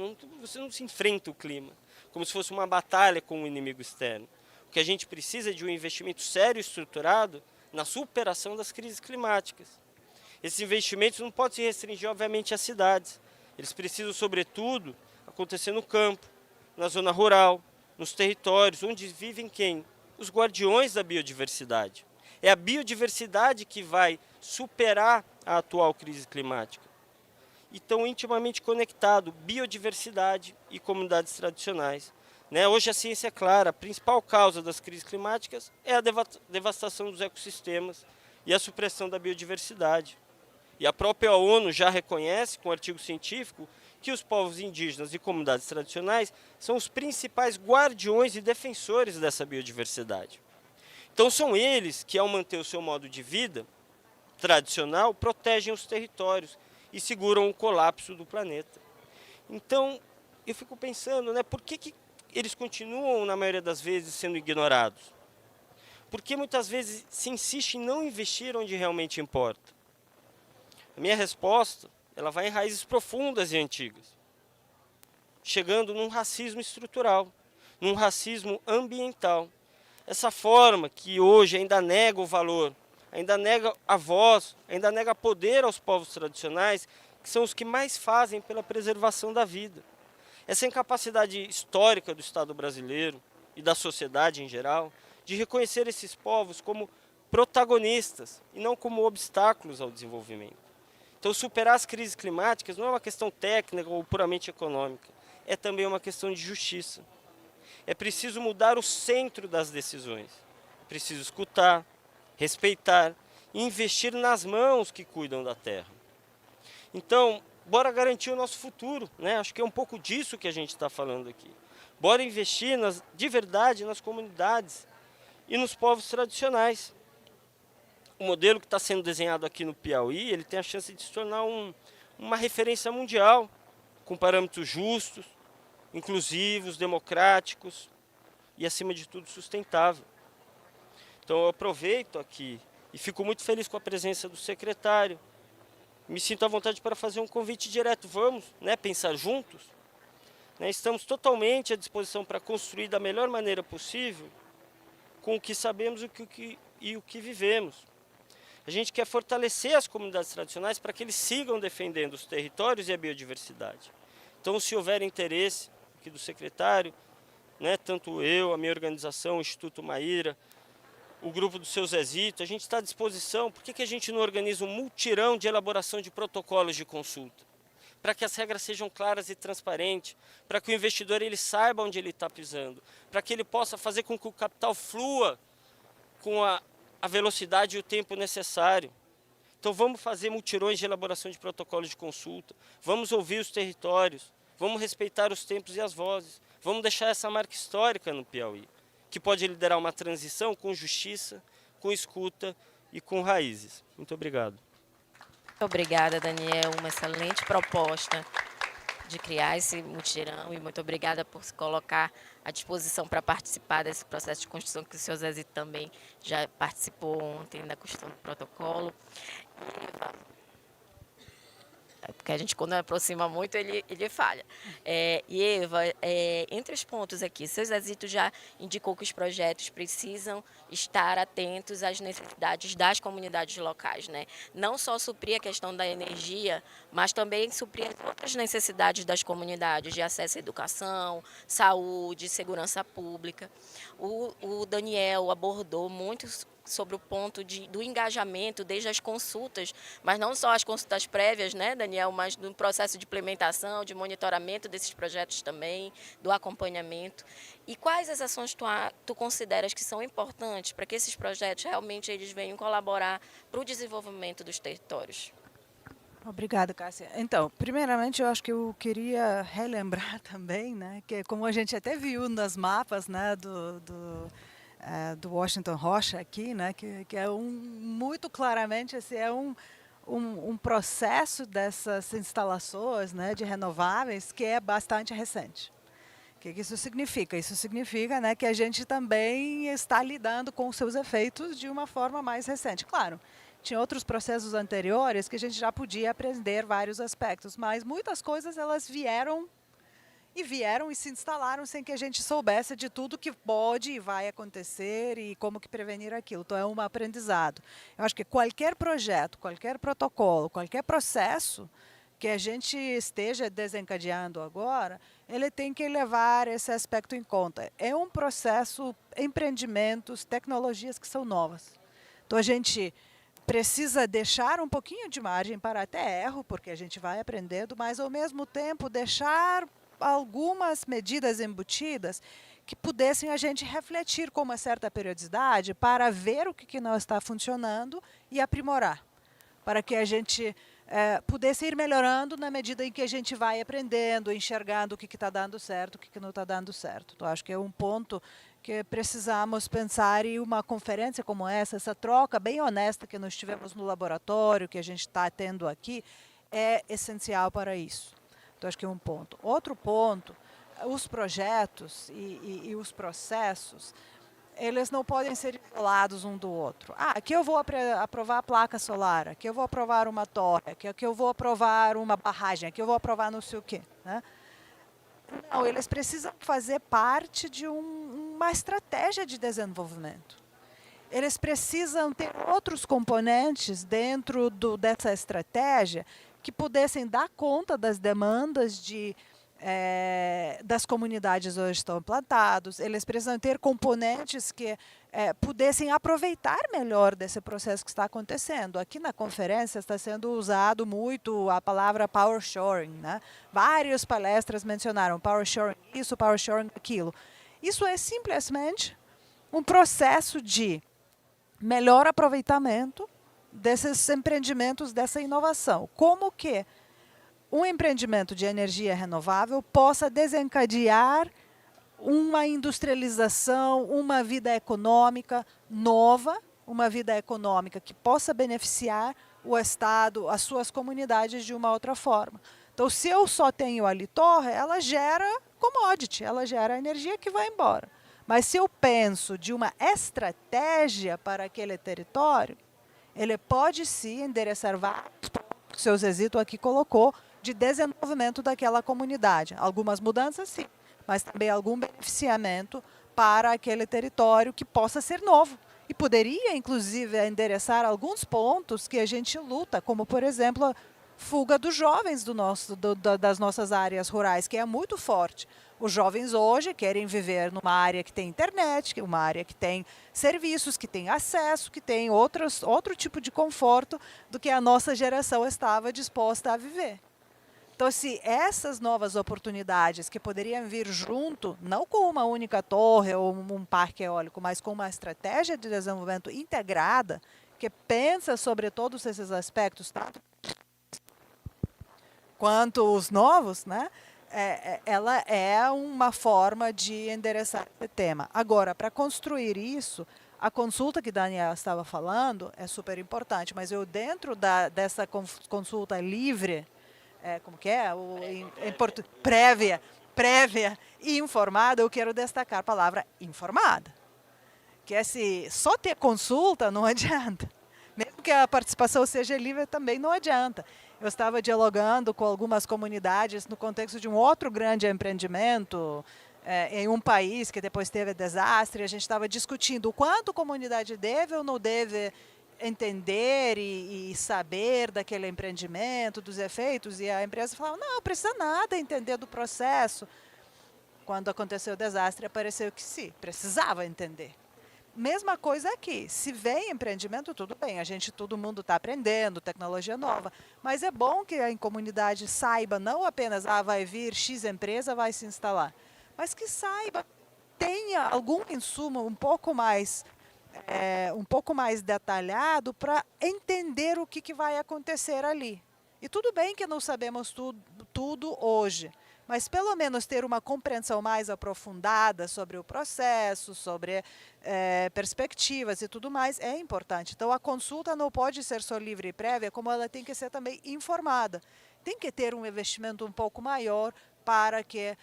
Você não se enfrenta o clima, como se fosse uma batalha com o inimigo externo. O que a gente precisa é de um investimento sério e estruturado na superação das crises climáticas. Esses investimentos não podem se restringir, obviamente, às cidades. Eles precisam, sobretudo, acontecer no campo, na zona rural, nos territórios, onde vivem quem? Os guardiões da biodiversidade. É a biodiversidade que vai superar a atual crise climática. E estão intimamente conectados biodiversidade e comunidades tradicionais. Né? Hoje a ciência é clara, a principal causa das crises climáticas é a devastação dos ecossistemas e a supressão da biodiversidade. E a própria ONU já reconhece, com artigo científico, que os povos indígenas e comunidades tradicionais são os principais guardiões e defensores dessa biodiversidade. Então são eles que, ao manter o seu modo de vida tradicional, protegem os territórios e seguram o colapso do planeta. Então, eu fico pensando, né, por que eles continuam, na maioria das vezes, sendo ignorados? Porque muitas vezes se insiste em não investir onde realmente importa. A minha resposta, ela vai em raízes profundas e antigas, chegando num racismo estrutural, num racismo ambiental. Essa forma que hoje ainda nega o valor, ainda nega a voz, ainda nega poder aos povos tradicionais, que são os que mais fazem pela preservação da vida. Essa incapacidade histórica do Estado brasileiro e da sociedade em geral de reconhecer esses povos como protagonistas e não como obstáculos ao desenvolvimento. Então, superar as crises climáticas não é uma questão técnica ou puramente econômica, é também uma questão de justiça. É preciso mudar o centro das decisões. É preciso escutar, respeitar e investir nas mãos que cuidam da terra. Então, bora garantir o nosso futuro, né? Acho que é um pouco disso que a gente está falando aqui. Bora investir de verdade nas comunidades e nos povos tradicionais. O modelo que está sendo desenhado aqui no Piauí, ele tem a chance de se tornar uma referência mundial, com parâmetros justos, inclusivos, democráticos e, acima de tudo, sustentável. Então, eu aproveito aqui e fico muito feliz com a presença do secretário. Me sinto à vontade para fazer um convite direto. Vamos, né, pensar juntos. Né, estamos totalmente à disposição para construir da melhor maneira possível com o que sabemos e o que vivemos. A gente quer fortalecer as comunidades tradicionais para que eles sigam defendendo os territórios e a biodiversidade. Então, se houver interesse aqui do secretário, né, tanto eu, a minha organização, o Instituto Maíra, o grupo do seu Zezito, a gente está à disposição. Por que a gente não organiza um mutirão de elaboração de protocolos de consulta? Para que as regras sejam claras e transparentes, para que o investidor ele saiba onde ele está pisando, para que ele possa fazer com que o capital flua com a velocidade e o tempo necessário. Então vamos fazer mutirões de elaboração de protocolos de consulta, vamos ouvir os territórios, vamos respeitar os tempos e as vozes, vamos deixar essa marca histórica no Piauí, que pode liderar uma transição com justiça, com escuta e com raízes. Muito obrigado. Muito obrigada, Daniel. Uma excelente proposta de criar esse mutirão e muito obrigada por se colocar à disposição para participar desse processo de construção, que o senhor Zezito também já participou ontem da construção do protocolo. Porque a gente, quando aproxima muito, ele falha. E Eva, entre os pontos aqui, o seu Zezito já indicou que os projetos precisam estar atentos às necessidades das comunidades locais, né? Não só suprir a questão da energia, mas também suprir as outras necessidades das comunidades, de acesso à educação, saúde, segurança pública. O Daniel abordou muito sobre o ponto do engajamento desde as consultas, mas não só as consultas prévias, né, Daniel, mas no processo de implementação, de monitoramento desses projetos também, do acompanhamento. E quais as ações tu consideras que são importantes para que esses projetos realmente eles venham colaborar para o desenvolvimento dos territórios? Obrigada, Cássia. Então, primeiramente, eu acho que eu queria relembrar também, né, que como a gente até viu nos mapas, né, do Washington Rocha aqui, né, que é muito claramente assim, é um processo dessas instalações, né, de renováveis que é bastante recente. O que isso significa? Isso significa, né, que a gente também está lidando com os seus efeitos de uma forma mais recente. Claro, tinha outros processos anteriores que a gente já podia aprender vários aspectos, mas muitas coisas elas vieram e se instalaram sem que a gente soubesse de tudo que pode e vai acontecer e como que prevenir aquilo. Então é um aprendizado. Eu acho que qualquer projeto, qualquer protocolo, qualquer processo que a gente esteja desencadeando agora, ele tem que levar esse aspecto em conta. É um processo, empreendimentos, tecnologias que são novas. Então a gente precisa deixar um pouquinho de margem para até erro, porque a gente vai aprendendo, mas ao mesmo tempo deixar algumas medidas embutidas que pudessem a gente refletir com uma certa periodicidade para ver o que não está funcionando e aprimorar, para que a gente pudesse ir melhorando na medida em que a gente vai aprendendo, enxergando o que está dando certo, o que não está dando certo. Então, acho que é um ponto que precisamos pensar em uma conferência como essa troca bem honesta que nós tivemos no laboratório, que a gente está tendo aqui, é essencial para isso. Então, acho que é um ponto. Outro ponto, os projetos e os processos, eles não podem ser isolados um do outro. Aqui eu vou aprovar a placa solar, aqui eu vou aprovar uma torre, aqui eu vou aprovar uma barragem, aqui eu vou aprovar não sei o quê, né? Não, eles precisam fazer parte de uma estratégia de desenvolvimento. Eles precisam ter outros componentes dentro dessa estratégia que pudessem dar conta das demandas das comunidades hoje estão implantados. Eles precisam ter componentes que pudessem aproveitar melhor desse processo que está acontecendo. Aqui na conferência está sendo usado muito a palavra power shoring, né? Várias palestras mencionaram power shoring isso, power shoring aquilo. Isso é simplesmente um processo de melhor aproveitamento desses empreendimentos, dessa inovação. Como que um empreendimento de energia renovável possa desencadear uma industrialização, uma vida econômica nova, uma vida econômica que possa beneficiar o Estado, as suas comunidades de uma outra forma. Então, se eu só tenho ali torre, ela gera commodity, ela gera energia que vai embora. Mas se eu penso de uma estratégia para aquele território, ele pode sim endereçar vários pontos que o seu Zezito aqui colocou de desenvolvimento daquela comunidade. Algumas mudanças, sim, mas também algum beneficiamento para aquele território que possa ser novo. E poderia, inclusive, endereçar alguns pontos que a gente luta, como, por exemplo, a fuga dos jovens das nossas áreas rurais, que é muito forte. Os jovens hoje querem viver numa área que tem internet, uma área que tem serviços, que tem acesso, que tem outro tipo de conforto do que a nossa geração estava disposta a viver. Então, se essas novas oportunidades que poderiam vir junto, não com uma única torre ou um parque eólico, mas com uma estratégia de desenvolvimento integrada, que pensa sobre todos esses aspectos, tanto quanto os novos, né? Ela é uma forma de endereçar esse tema. Agora, para construir isso, a consulta que Daniel estava falando é super importante, mas eu dentro dessa consulta livre, como que é? Prévia e informada, eu quero destacar a palavra informada. Que se só ter consulta não adianta. Mesmo que a participação seja livre, também não adianta. Eu estava dialogando com algumas comunidades no contexto de um outro grande empreendimento em um país que depois teve desastre. A gente estava discutindo o quanto a comunidade deve ou não deve entender e saber daquele empreendimento, dos efeitos. E a empresa falava, não precisa nada entender do processo. Quando aconteceu o desastre, apareceu que sim, precisava entender. Mesma coisa aqui, se vem empreendimento, tudo bem, todo mundo está aprendendo, tecnologia nova, mas é bom que a comunidade saiba, não apenas, vai vir X empresa, vai se instalar, mas que saiba, tenha algum insumo um pouco mais detalhado para entender o que vai acontecer ali. E tudo bem que não sabemos tudo hoje, mas pelo menos ter uma compreensão mais aprofundada sobre o processo, sobre perspectivas e tudo mais é importante. Então a consulta não pode ser só livre e prévia, como ela tem que ser também informada. Tem que ter um investimento um pouco maior para que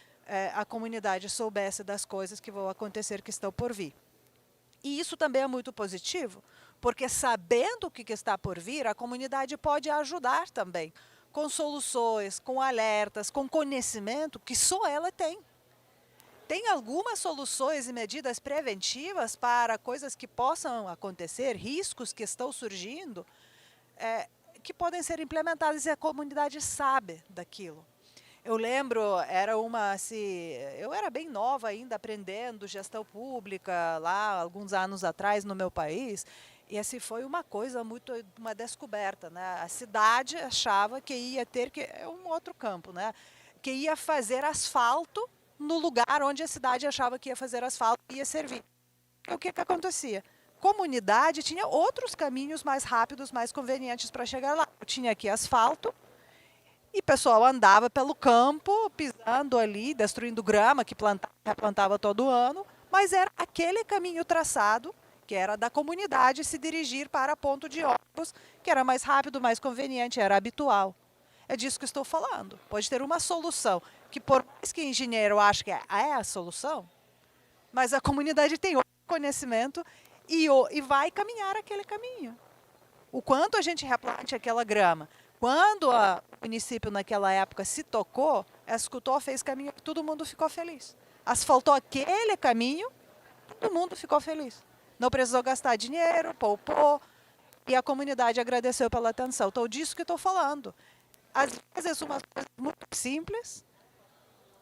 a comunidade soubesse das coisas que vão acontecer, que estão por vir. E isso também é muito positivo, porque sabendo o que está por vir, a comunidade pode ajudar também, com soluções, com alertas, com conhecimento que só ela tem. Tem algumas soluções e medidas preventivas para coisas que possam acontecer, riscos que estão surgindo, que podem ser implementadas e a comunidade sabe daquilo. Eu lembro, eu era bem nova ainda, aprendendo gestão pública, lá alguns anos atrás no meu país, e foi uma coisa uma descoberta, né? A cidade achava que ia ter um outro campo, né? Que ia fazer asfalto no lugar onde a cidade achava que ia fazer asfalto e ia servir. E o que acontecia? Comunidade tinha outros caminhos mais rápidos, mais convenientes para chegar lá. Tinha aqui asfalto, e o pessoal andava pelo campo, pisando ali, destruindo grama que plantava todo ano, mas era aquele caminho traçado, que era da comunidade, se dirigir para ponto de ônibus, que era mais rápido, mais conveniente, era habitual. É disso que estou falando. Pode ter uma solução, que por mais que o engenheiro ache que é a solução, mas a comunidade tem outro conhecimento e vai caminhar aquele caminho. O quanto a gente replante aquela grama, quando o município naquela época se tocou, escutou, fez caminho, todo mundo ficou feliz. Asfaltou aquele caminho, todo mundo ficou feliz. Não precisou gastar dinheiro, poupou, e a comunidade agradeceu pela atenção. Então, disso que estou falando. Às vezes, umas coisas muito simples,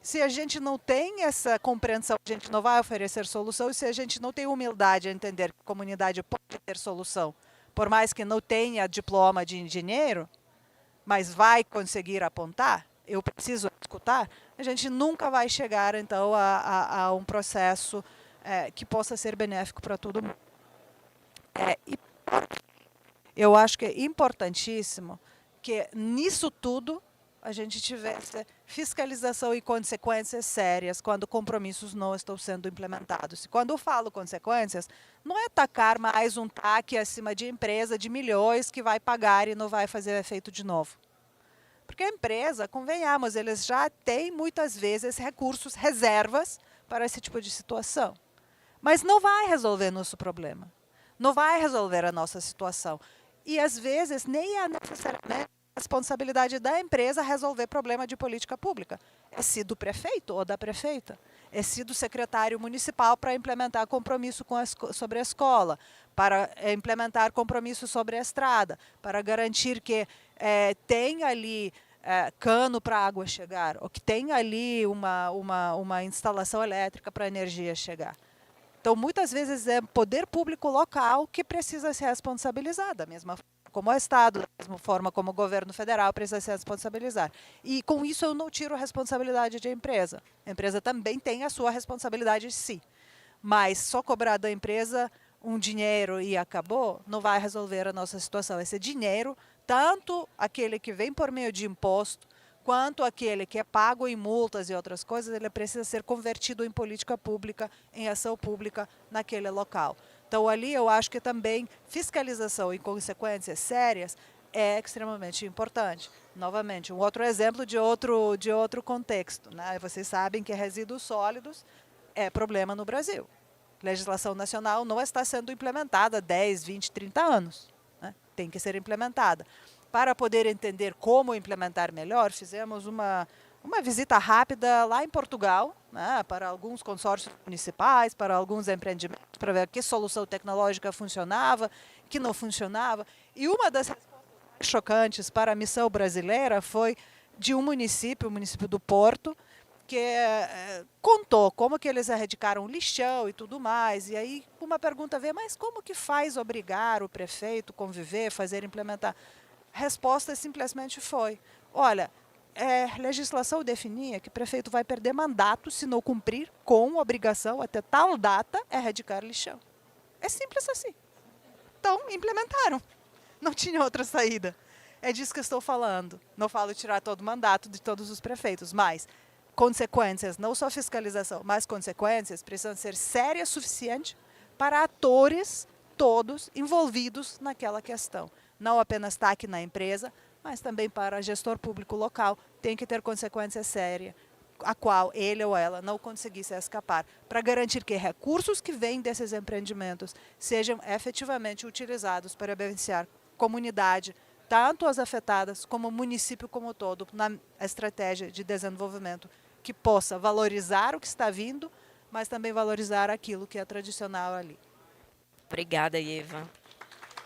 se a gente não tem essa compreensão, a gente não vai oferecer solução, e se a gente não tem humildade a entender que a comunidade pode ter solução, por mais que não tenha diploma de engenheiro, mas vai conseguir apontar, eu preciso escutar, a gente nunca vai chegar, então, a um processo que possa ser benéfico para todo mundo. Eu acho que é importantíssimo que, nisso tudo, a gente tivesse fiscalização e consequências sérias quando compromissos não estão sendo implementados. E quando eu falo consequências, não é tacar mais um TAC acima de empresa de milhões que vai pagar e não vai fazer efeito de novo. Porque a empresa, convenhamos, eles já têm muitas vezes recursos, reservas para esse tipo de situação. Mas não vai resolver nosso problema. Não vai resolver a nossa situação. E, às vezes, nem é necessariamente a responsabilidade da empresa resolver problema de política pública. É se do prefeito ou da prefeita. É se do secretário municipal para implementar compromisso sobre a escola, para implementar compromisso sobre a estrada, para garantir que tem ali cano para a água chegar, ou que tem ali uma instalação elétrica para a energia chegar. Então, muitas vezes é poder público local que precisa se responsabilizar, da mesma forma como o Estado, da mesma forma como o governo federal precisa se responsabilizar. E com isso eu não tiro a responsabilidade da empresa. A empresa também tem a sua responsabilidade, sim. Mas só cobrar da empresa um dinheiro e acabou, não vai resolver a nossa situação. Esse dinheiro, tanto aquele que vem por meio de imposto, quanto aquele que é pago em multas e outras coisas, ele precisa ser convertido em política pública, em ação pública naquele local. Então, ali eu acho que também fiscalização e consequências sérias é extremamente importante. Novamente, um outro exemplo de outro contexto, né? Vocês sabem que resíduos sólidos é problema no Brasil. Legislação nacional não está sendo implementada há 10, 20, 30 anos. Né? Tem que ser implementada. Para poder entender como implementar melhor, fizemos uma visita rápida lá em Portugal, né, para alguns consórcios municipais, para alguns empreendimentos, para ver que solução tecnológica funcionava, que não funcionava. E uma das respostas mais chocantes para a missão brasileira foi de um município, o município do Porto, que contou como que eles erradicaram o lixão e tudo mais. E aí uma pergunta veio, mas como que faz obrigar o prefeito a conviver, fazer implementar? A resposta simplesmente foi, olha, legislação definia que o prefeito vai perder mandato se não cumprir com obrigação até tal data erradicar lixão. É simples assim. Então, implementaram. Não tinha outra saída. É disso que eu estou falando. Não falo tirar todo o mandato de todos os prefeitos, mas consequências, não só fiscalização, mas consequências precisam ser sérias o suficiente para atores todos envolvidos naquela questão. Não apenas está aqui na empresa, mas também para gestor público local, tem que ter consequência séria, a qual ele ou ela não conseguisse escapar, para garantir que recursos que vêm desses empreendimentos sejam efetivamente utilizados para beneficiar a comunidade, tanto as afetadas como o município como todo, na estratégia de desenvolvimento que possa valorizar o que está vindo, mas também valorizar aquilo que é tradicional ali. Obrigada, Eva.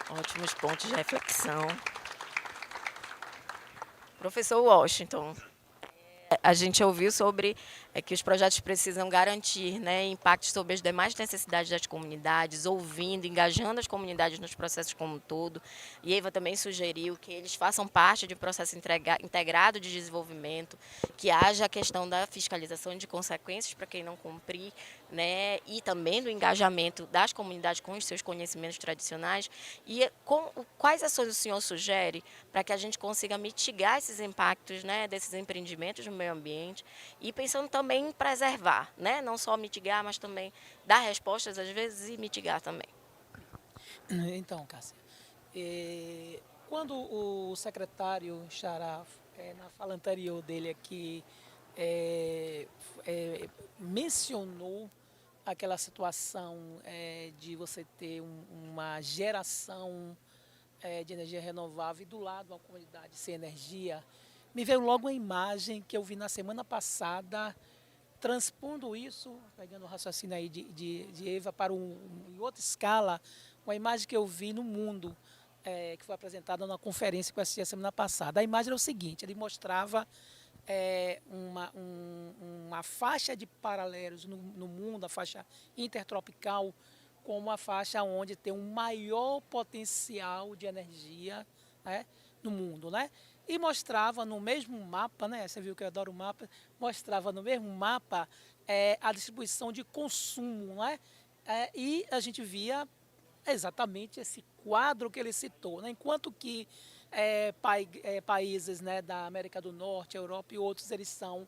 Ótimos pontos de reflexão. Professor Washington, a gente ouviu sobre que os projetos precisam garantir, né, impactos sobre as demais necessidades das comunidades, ouvindo, engajando as comunidades nos processos como um todo. E Eva também sugeriu que eles façam parte de um processo integrado de desenvolvimento, que haja a questão da fiscalização de consequências para quem não cumprir, né, e também do engajamento das comunidades com os seus conhecimentos tradicionais. E quais ações o senhor sugere para que a gente consiga mitigar esses impactos, né, desses empreendimentos no meio ambiente e pensando também em preservar, né, não só mitigar, mas também dar respostas às vezes e mitigar também. Então, Cássia, quando o secretário Xará, na fala anterior dele aqui, mencionou aquela situação de você ter uma geração de energia renovável e do lado uma comunidade sem energia, me veio logo uma imagem que eu vi na semana passada, transpondo isso, pegando o raciocínio aí de Eva para em outra escala, uma imagem que eu vi no mundo, que foi apresentada numa conferência que eu assisti a semana passada. A imagem era o seguinte, ele mostrava uma faixa de paralelos no mundo, a faixa intertropical, como a faixa onde tem um maior potencial de energia, né, no mundo, né? E mostrava no mesmo mapa, né? Você viu que eu adoro o mapa, mostrava no mesmo mapa a distribuição de consumo, né? E a gente via exatamente esse quadro que ele citou, né? Enquanto que países, né, da América do Norte, Europa e outros, eles são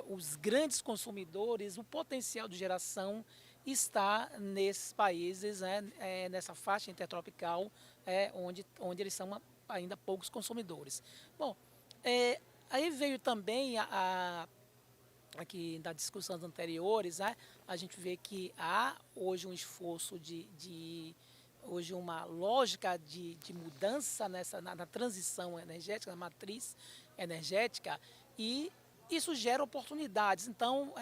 os grandes consumidores, o potencial de geração está nesses países, né, nessa faixa intertropical, onde eles são ainda poucos consumidores. Bom, aí veio também aqui das discussões anteriores, né, a gente vê que há hoje um esforço hoje uma lógica de mudança na transição energética, na matriz energética, e isso gera oportunidades. Então,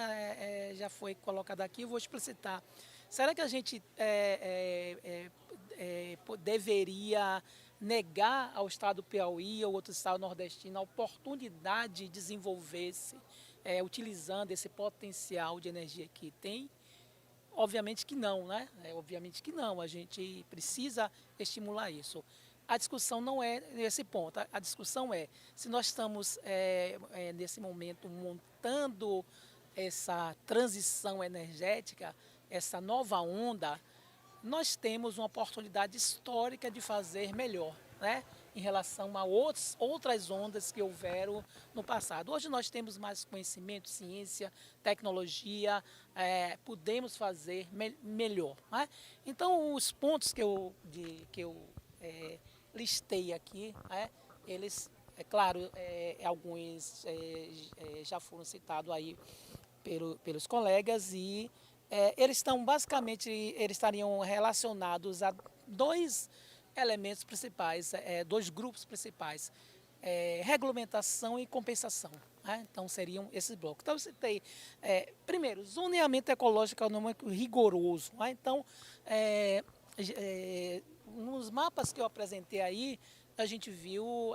já foi colocado aqui, eu vou explicitar. Será que a gente deveria negar ao estado do Piauí ou outro estado nordestino a oportunidade de desenvolver-se, utilizando esse potencial de energia que tem? Obviamente que não, né? Obviamente que não, a gente precisa estimular isso. A discussão não é nesse ponto, a discussão é se nós estamos, nesse momento, montando essa transição energética, essa nova onda, nós temos uma oportunidade histórica de fazer melhor, né, em relação a outras ondas que houveram no passado. Hoje nós temos mais conhecimento, ciência, tecnologia, podemos fazer melhor, né? Então, os pontos que eu listei aqui, eles, claro, alguns já foram citados aí pelos colegas e eles estão basicamente, eles estariam relacionados a dois elementos principais, dois grupos principais, regulamentação e compensação, né? Então seriam esses blocos. Então eu citei, primeiro, zoneamento ecológico econômico rigoroso, né? Então, nos mapas que eu apresentei aí, a gente viu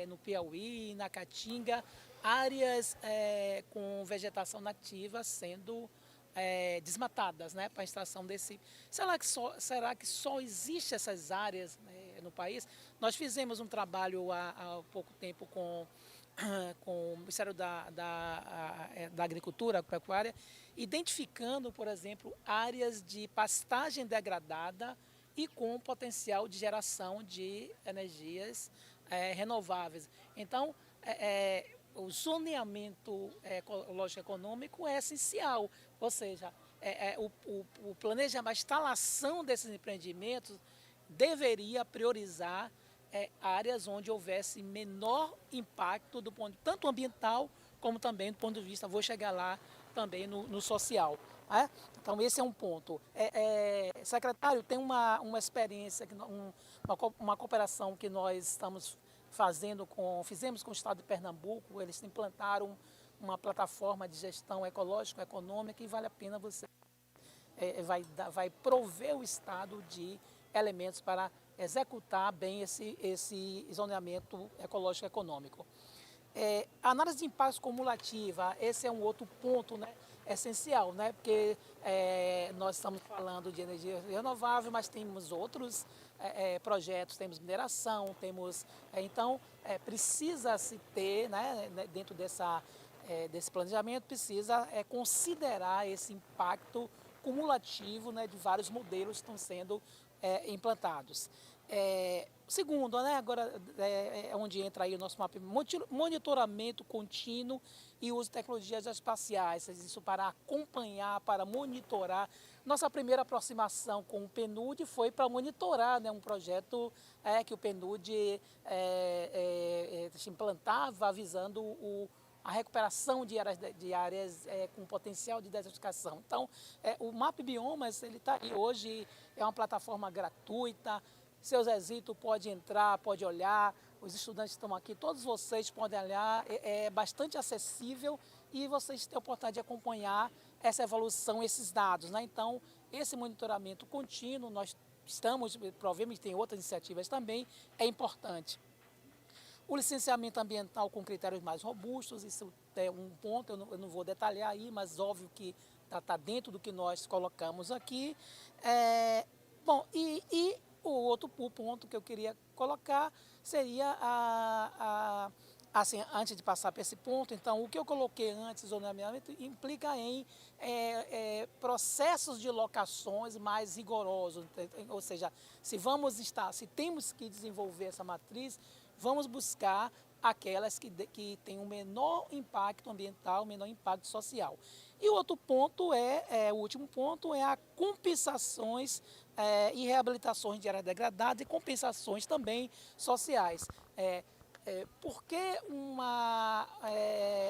no Piauí, na Caatinga, áreas com vegetação nativa sendo desmatadas, né, para a extração desse... Será que só existem essas áreas, né, no país? Nós fizemos um trabalho há pouco tempo com o Ministério da Agricultura, Pecuária, identificando, por exemplo, áreas de pastagem degradada e com potencial de geração de energias renováveis. Então, o zoneamento ecológico econômico é essencial, ou seja, o planejamento, a instalação desses empreendimentos deveria priorizar áreas onde houvesse menor impacto do ponto tanto ambiental como também do ponto de vista, vou chegar lá também no social. Né? Então esse é um ponto. Secretário, tem uma experiência, uma cooperação que nós estamos fizemos com o Estado de Pernambuco. Eles implantaram uma plataforma de gestão ecológico-econômica e vale a pena você vai prover o Estado de elementos para executar bem esse zoneamento ecológico-econômico. Análise de impacto cumulativa, esse é um outro ponto, né, essencial, né, porque nós estamos falando de energia renovável, mas temos outros projetos, temos mineração, então precisa-se ter, né, dentro desse planejamento, precisa considerar esse impacto cumulativo, né, de vários modelos que estão sendo implantados. Segundo, né, agora é onde entra aí o nosso mapa, monitoramento contínuo e uso de tecnologias espaciais, isso para acompanhar, para monitorar. Nossa primeira aproximação com o PNUD foi para monitorar, né, um projeto que o PNUD implantava visando a recuperação de áreas com potencial de desertificação. Então, o Map Biomas, ele está aí hoje, é uma plataforma gratuita. Seu Zezito pode entrar, pode olhar, os estudantes estão aqui, todos vocês podem olhar, é bastante acessível e vocês têm a oportunidade de acompanhar essa evolução, esses dados, né? Então, esse monitoramento contínuo, nós estamos, provavelmente tem outras iniciativas também, é importante. O licenciamento ambiental com critérios mais robustos, isso é um ponto, eu não vou detalhar aí, mas óbvio que está dentro do que nós colocamos aqui. Bom, e o outro ponto que eu queria colocar seria, assim, antes de passar para esse ponto, então, o que eu coloquei antes, zoneamento, implica em processos de locações mais rigorosos, ou seja, se temos que desenvolver essa matriz, vamos buscar aquelas que têm um menor impacto ambiental, menor impacto social. E o outro ponto o último ponto é a compensações e reabilitações de áreas degradadas e compensações também sociais. Por que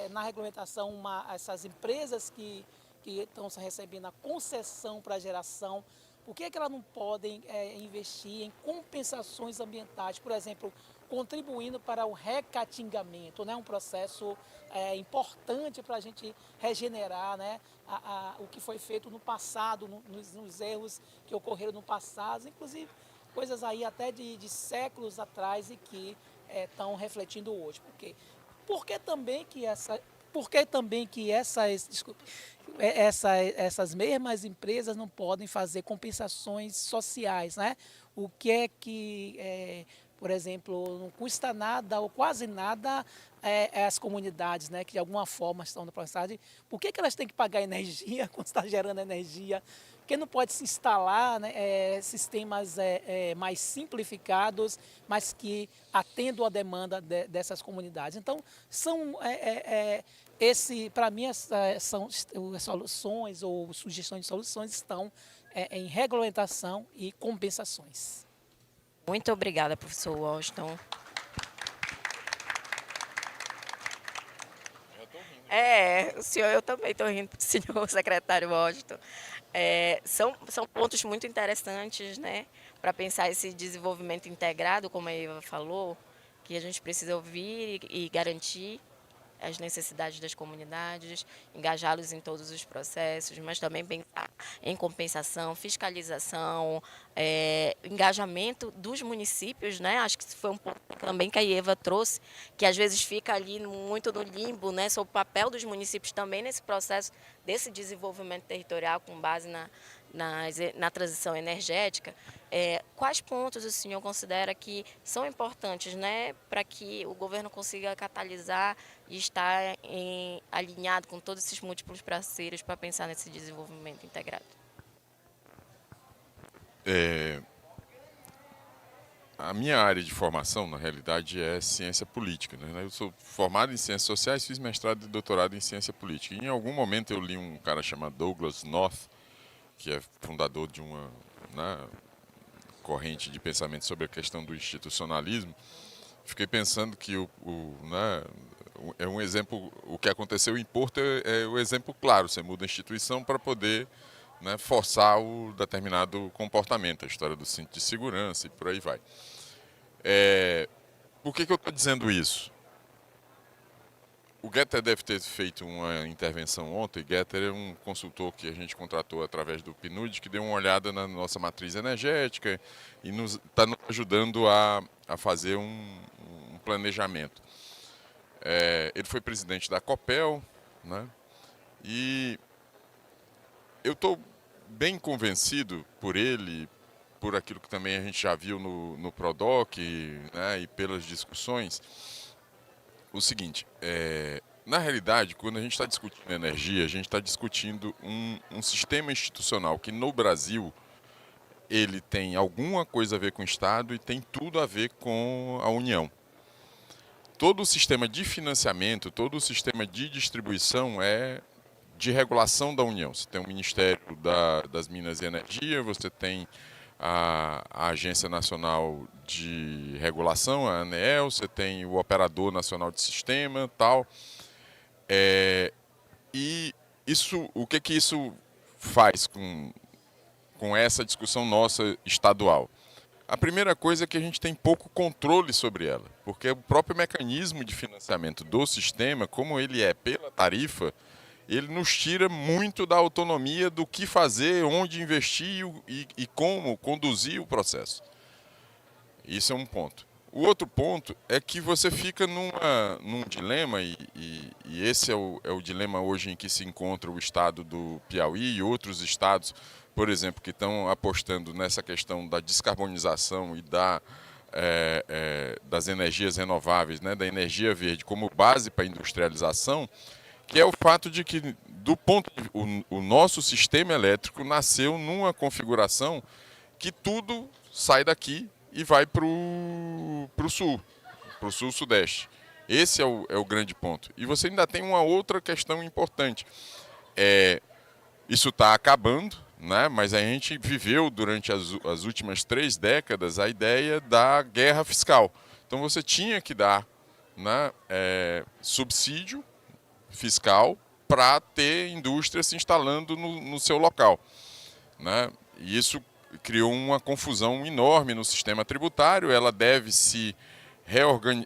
na regulamentação essas empresas que estão recebendo a concessão para geração, por que elas não podem investir em compensações ambientais, por exemplo, contribuindo para o recatingamento, né? Um processo importante para a gente regenerar, né? O que foi feito no passado, nos erros que ocorreram no passado, inclusive coisas aí até de séculos atrás e que estão refletindo hoje. Por que também que essas mesmas empresas não podem fazer compensações sociais, né? O que é que, por exemplo, não custa nada ou quase nada às comunidades, né, que de alguma forma estão na processagem. Por que elas têm que pagar energia quando está gerando energia? Por que não pode se instalar, né, sistemas mais simplificados, mas que atendam a demanda dessas comunidades? Então, para mim, são soluções ou sugestões de soluções estão em regulamentação e compensações. Muito obrigada, professor Washington. Eu também estou rindo, senhor secretário Washington. São pontos muito interessantes, né, para pensar esse desenvolvimento integrado, como a Eva falou, que a gente precisa ouvir e garantir as necessidades das comunidades, engajá-los em todos os processos, mas também pensar em compensação, fiscalização, engajamento dos municípios, né? Acho que foi um ponto também que a Ieva trouxe, que às vezes fica ali muito no limbo, né, sobre o papel dos municípios também nesse processo desse desenvolvimento territorial com base na transição energética. Quais pontos o senhor considera que são importantes, né, para que o governo consiga catalisar e estar alinhado com todos esses múltiplos parceiros para pensar nesse desenvolvimento integrado? A minha área de formação, na realidade, é ciência política, né? Eu sou formado em ciências sociais, fiz mestrado e doutorado em ciência política. E em algum momento eu li um cara chamado Douglass North, que é fundador de uma, né, corrente de pensamento sobre a questão do institucionalismo. Fiquei pensando que né, é um exemplo, o que aconteceu em Porto é o exemplo claro. Você muda a instituição para poder, né, forçar o determinado comportamento, a história do cinto de segurança e por aí vai. Por que eu estou dizendo isso? O Getter deve ter feito uma intervenção ontem. Getter é um consultor que a gente contratou através do PNUD, que deu uma olhada na nossa matriz energética e está nos ajudando a fazer um planejamento. Ele foi presidente da Copel, né? E eu estou bem convencido por ele, por aquilo que também a gente já viu no Prodoc, né, e pelas discussões, o seguinte: na realidade, quando a gente está discutindo energia, a gente está discutindo um sistema institucional que no Brasil ele tem alguma coisa a ver com o Estado e tem tudo a ver com a União. Todo o sistema de financiamento, todo o sistema de distribuição é de regulação da União. Você tem o Ministério das Minas e Energia, você tem a Agência Nacional de Regulação, a ANEEL, você tem o Operador Nacional de Sistema, tal. E o que isso faz com essa discussão nossa estadual? A primeira coisa é que a gente tem pouco controle sobre ela, porque o próprio mecanismo de financiamento do sistema, como ele é pela tarifa, ele nos tira muito da autonomia do que fazer, onde investir e como conduzir o processo. Isso é um ponto. O outro ponto é que você fica num dilema, e esse é o dilema hoje em que se encontra o estado do Piauí e outros estados, por exemplo, que estão apostando nessa questão da descarbonização e das energias renováveis, né, da energia verde como base para a industrialização, que é o fato de que o nosso sistema elétrico nasceu numa configuração que tudo sai daqui e vai para o sul-sudeste. Esse é o grande ponto. E você ainda tem uma outra questão importante. Isso está acabando, né? Mas a gente viveu durante as últimas 3 décadas a ideia da guerra fiscal. Então você tinha que dar, né, subsídio fiscal para ter indústria se instalando no seu local, né? E isso criou uma confusão enorme no sistema tributário.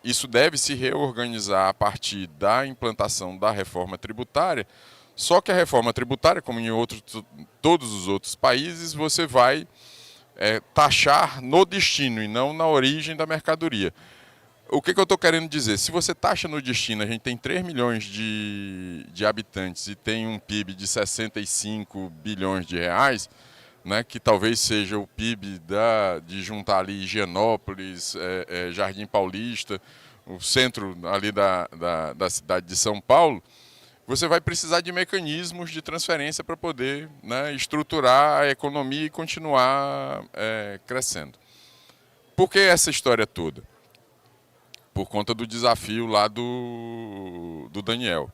Isso deve se reorganizar a partir da implantação da reforma tributária. Só que a reforma tributária, como em todos os outros países, você vai taxar no destino e não na origem da mercadoria. O que eu estou querendo dizer? Se você taxa no destino, a gente tem 3 milhões de habitantes e tem um PIB de 65 bilhões de reais, né, que talvez seja o PIB de juntar ali Higienópolis, Jardim Paulista, o centro ali da cidade de São Paulo, você vai precisar de mecanismos de transferência para poder, né, estruturar a economia e continuar crescendo. Por que essa história toda? Por conta do desafio lá do Daniel.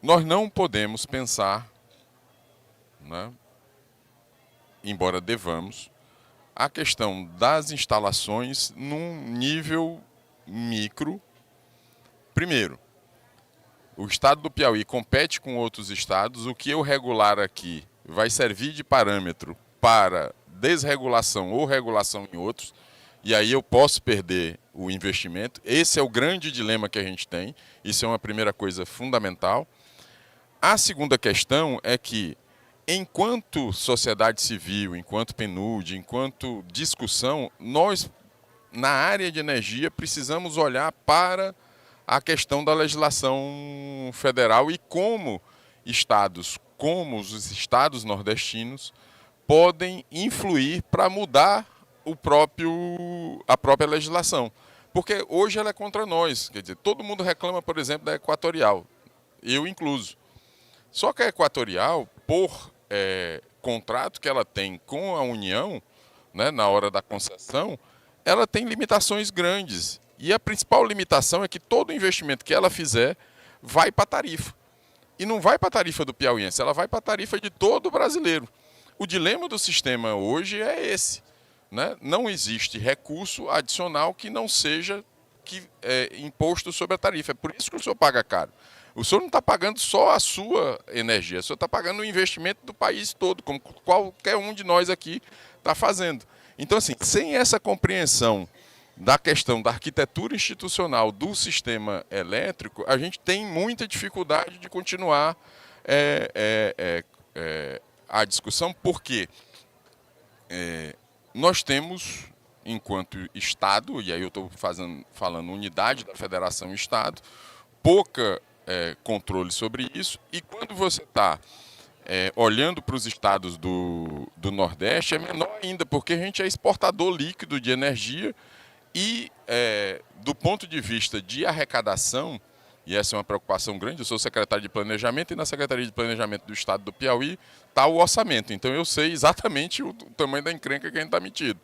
Nós não podemos pensar, né, embora devamos, a questão das instalações num nível micro. Primeiro, o estado do Piauí compete com outros estados. O que eu regular aqui vai servir de parâmetro para desregulação ou regulação em outros. E aí eu posso perder o investimento. Esse é o grande dilema que a gente tem. Isso é uma primeira coisa fundamental. A segunda questão é que, enquanto sociedade civil, enquanto PNUD, enquanto discussão, nós, na área de energia, precisamos olhar para a questão da legislação federal e como estados, como os estados nordestinos, podem influir para mudar a própria legislação. Porque hoje ela é contra nós. Quer dizer, todo mundo reclama, por exemplo, da Equatorial, eu incluso. Só que a Equatorial, por contrato que ela tem com a União, né, na hora da concessão, ela tem limitações grandes. E a principal limitação é que todo investimento que ela fizer vai para a tarifa. E não vai para a tarifa do piauiense, ela vai para a tarifa de todo o brasileiro. O dilema do sistema hoje é esse, né? Não existe recurso adicional que não seja imposto sobre a tarifa. É por isso que o senhor paga caro. O senhor não está pagando só a sua energia, o senhor está pagando o investimento do país todo, como qualquer um de nós aqui está fazendo. Então, assim, sem essa compreensão da questão da arquitetura institucional do sistema elétrico, a gente tem muita dificuldade de continuar a discussão, porque nós temos, enquanto Estado, e aí eu estou falando unidade da Federação Estado, pouca controle sobre isso, e quando você está olhando para os estados do Nordeste, é menor ainda, porque a gente é exportador líquido de energia e, do ponto de vista de arrecadação, e essa é uma preocupação grande, eu sou secretário de Planejamento e na Secretaria de Planejamento do Estado do Piauí está o orçamento, então eu sei exatamente o tamanho da encrenca que a gente está metido.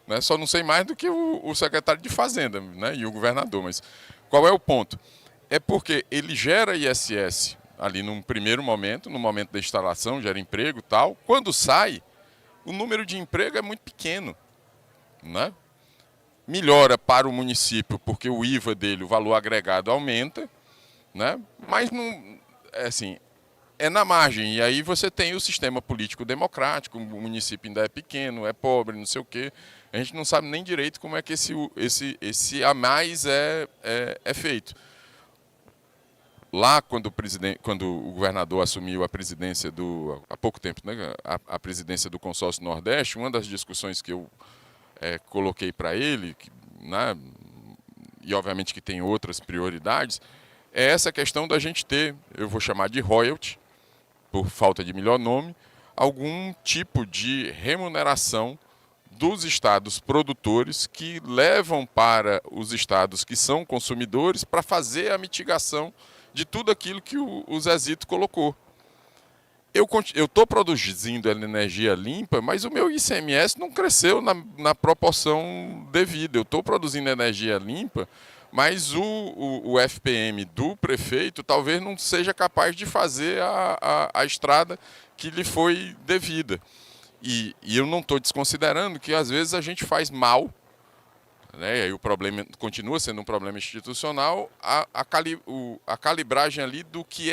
Né? Só não sei mais do que o secretário de Fazenda, né? E o governador, mas qual é o ponto? É porque ele gera ISS ali num primeiro momento, no momento da instalação, gera emprego e tal. Quando sai, o número de emprego é muito pequeno, né? Melhora para o município porque o IVA dele, o valor agregado aumenta, né? Mas não, assim, é na margem. E aí você tem o sistema político democrático, o município ainda é pequeno, é pobre, não sei o quê. A gente não sabe nem direito como é que esse a mais é feito. Lá, quando o governador assumiu a presidência há pouco tempo, né, a presidência do Consórcio Nordeste, uma das discussões que eu coloquei para ele, né, e obviamente que tem outras prioridades, é essa questão da gente ter, eu vou chamar de royalty, por falta de melhor nome, algum tipo de remuneração dos estados produtores que levam para os estados que são consumidores para fazer a mitigação de tudo aquilo que o Zezito colocou. Eu estou produzindo energia limpa, mas o meu ICMS não cresceu na proporção devida. Eu estou produzindo energia limpa, mas o FPM do prefeito talvez não seja capaz de fazer a estrada que lhe foi devida. E eu não estou desconsiderando que às vezes a gente faz mal, né? E aí o problema continua sendo um problema institucional, a calibragem ali do que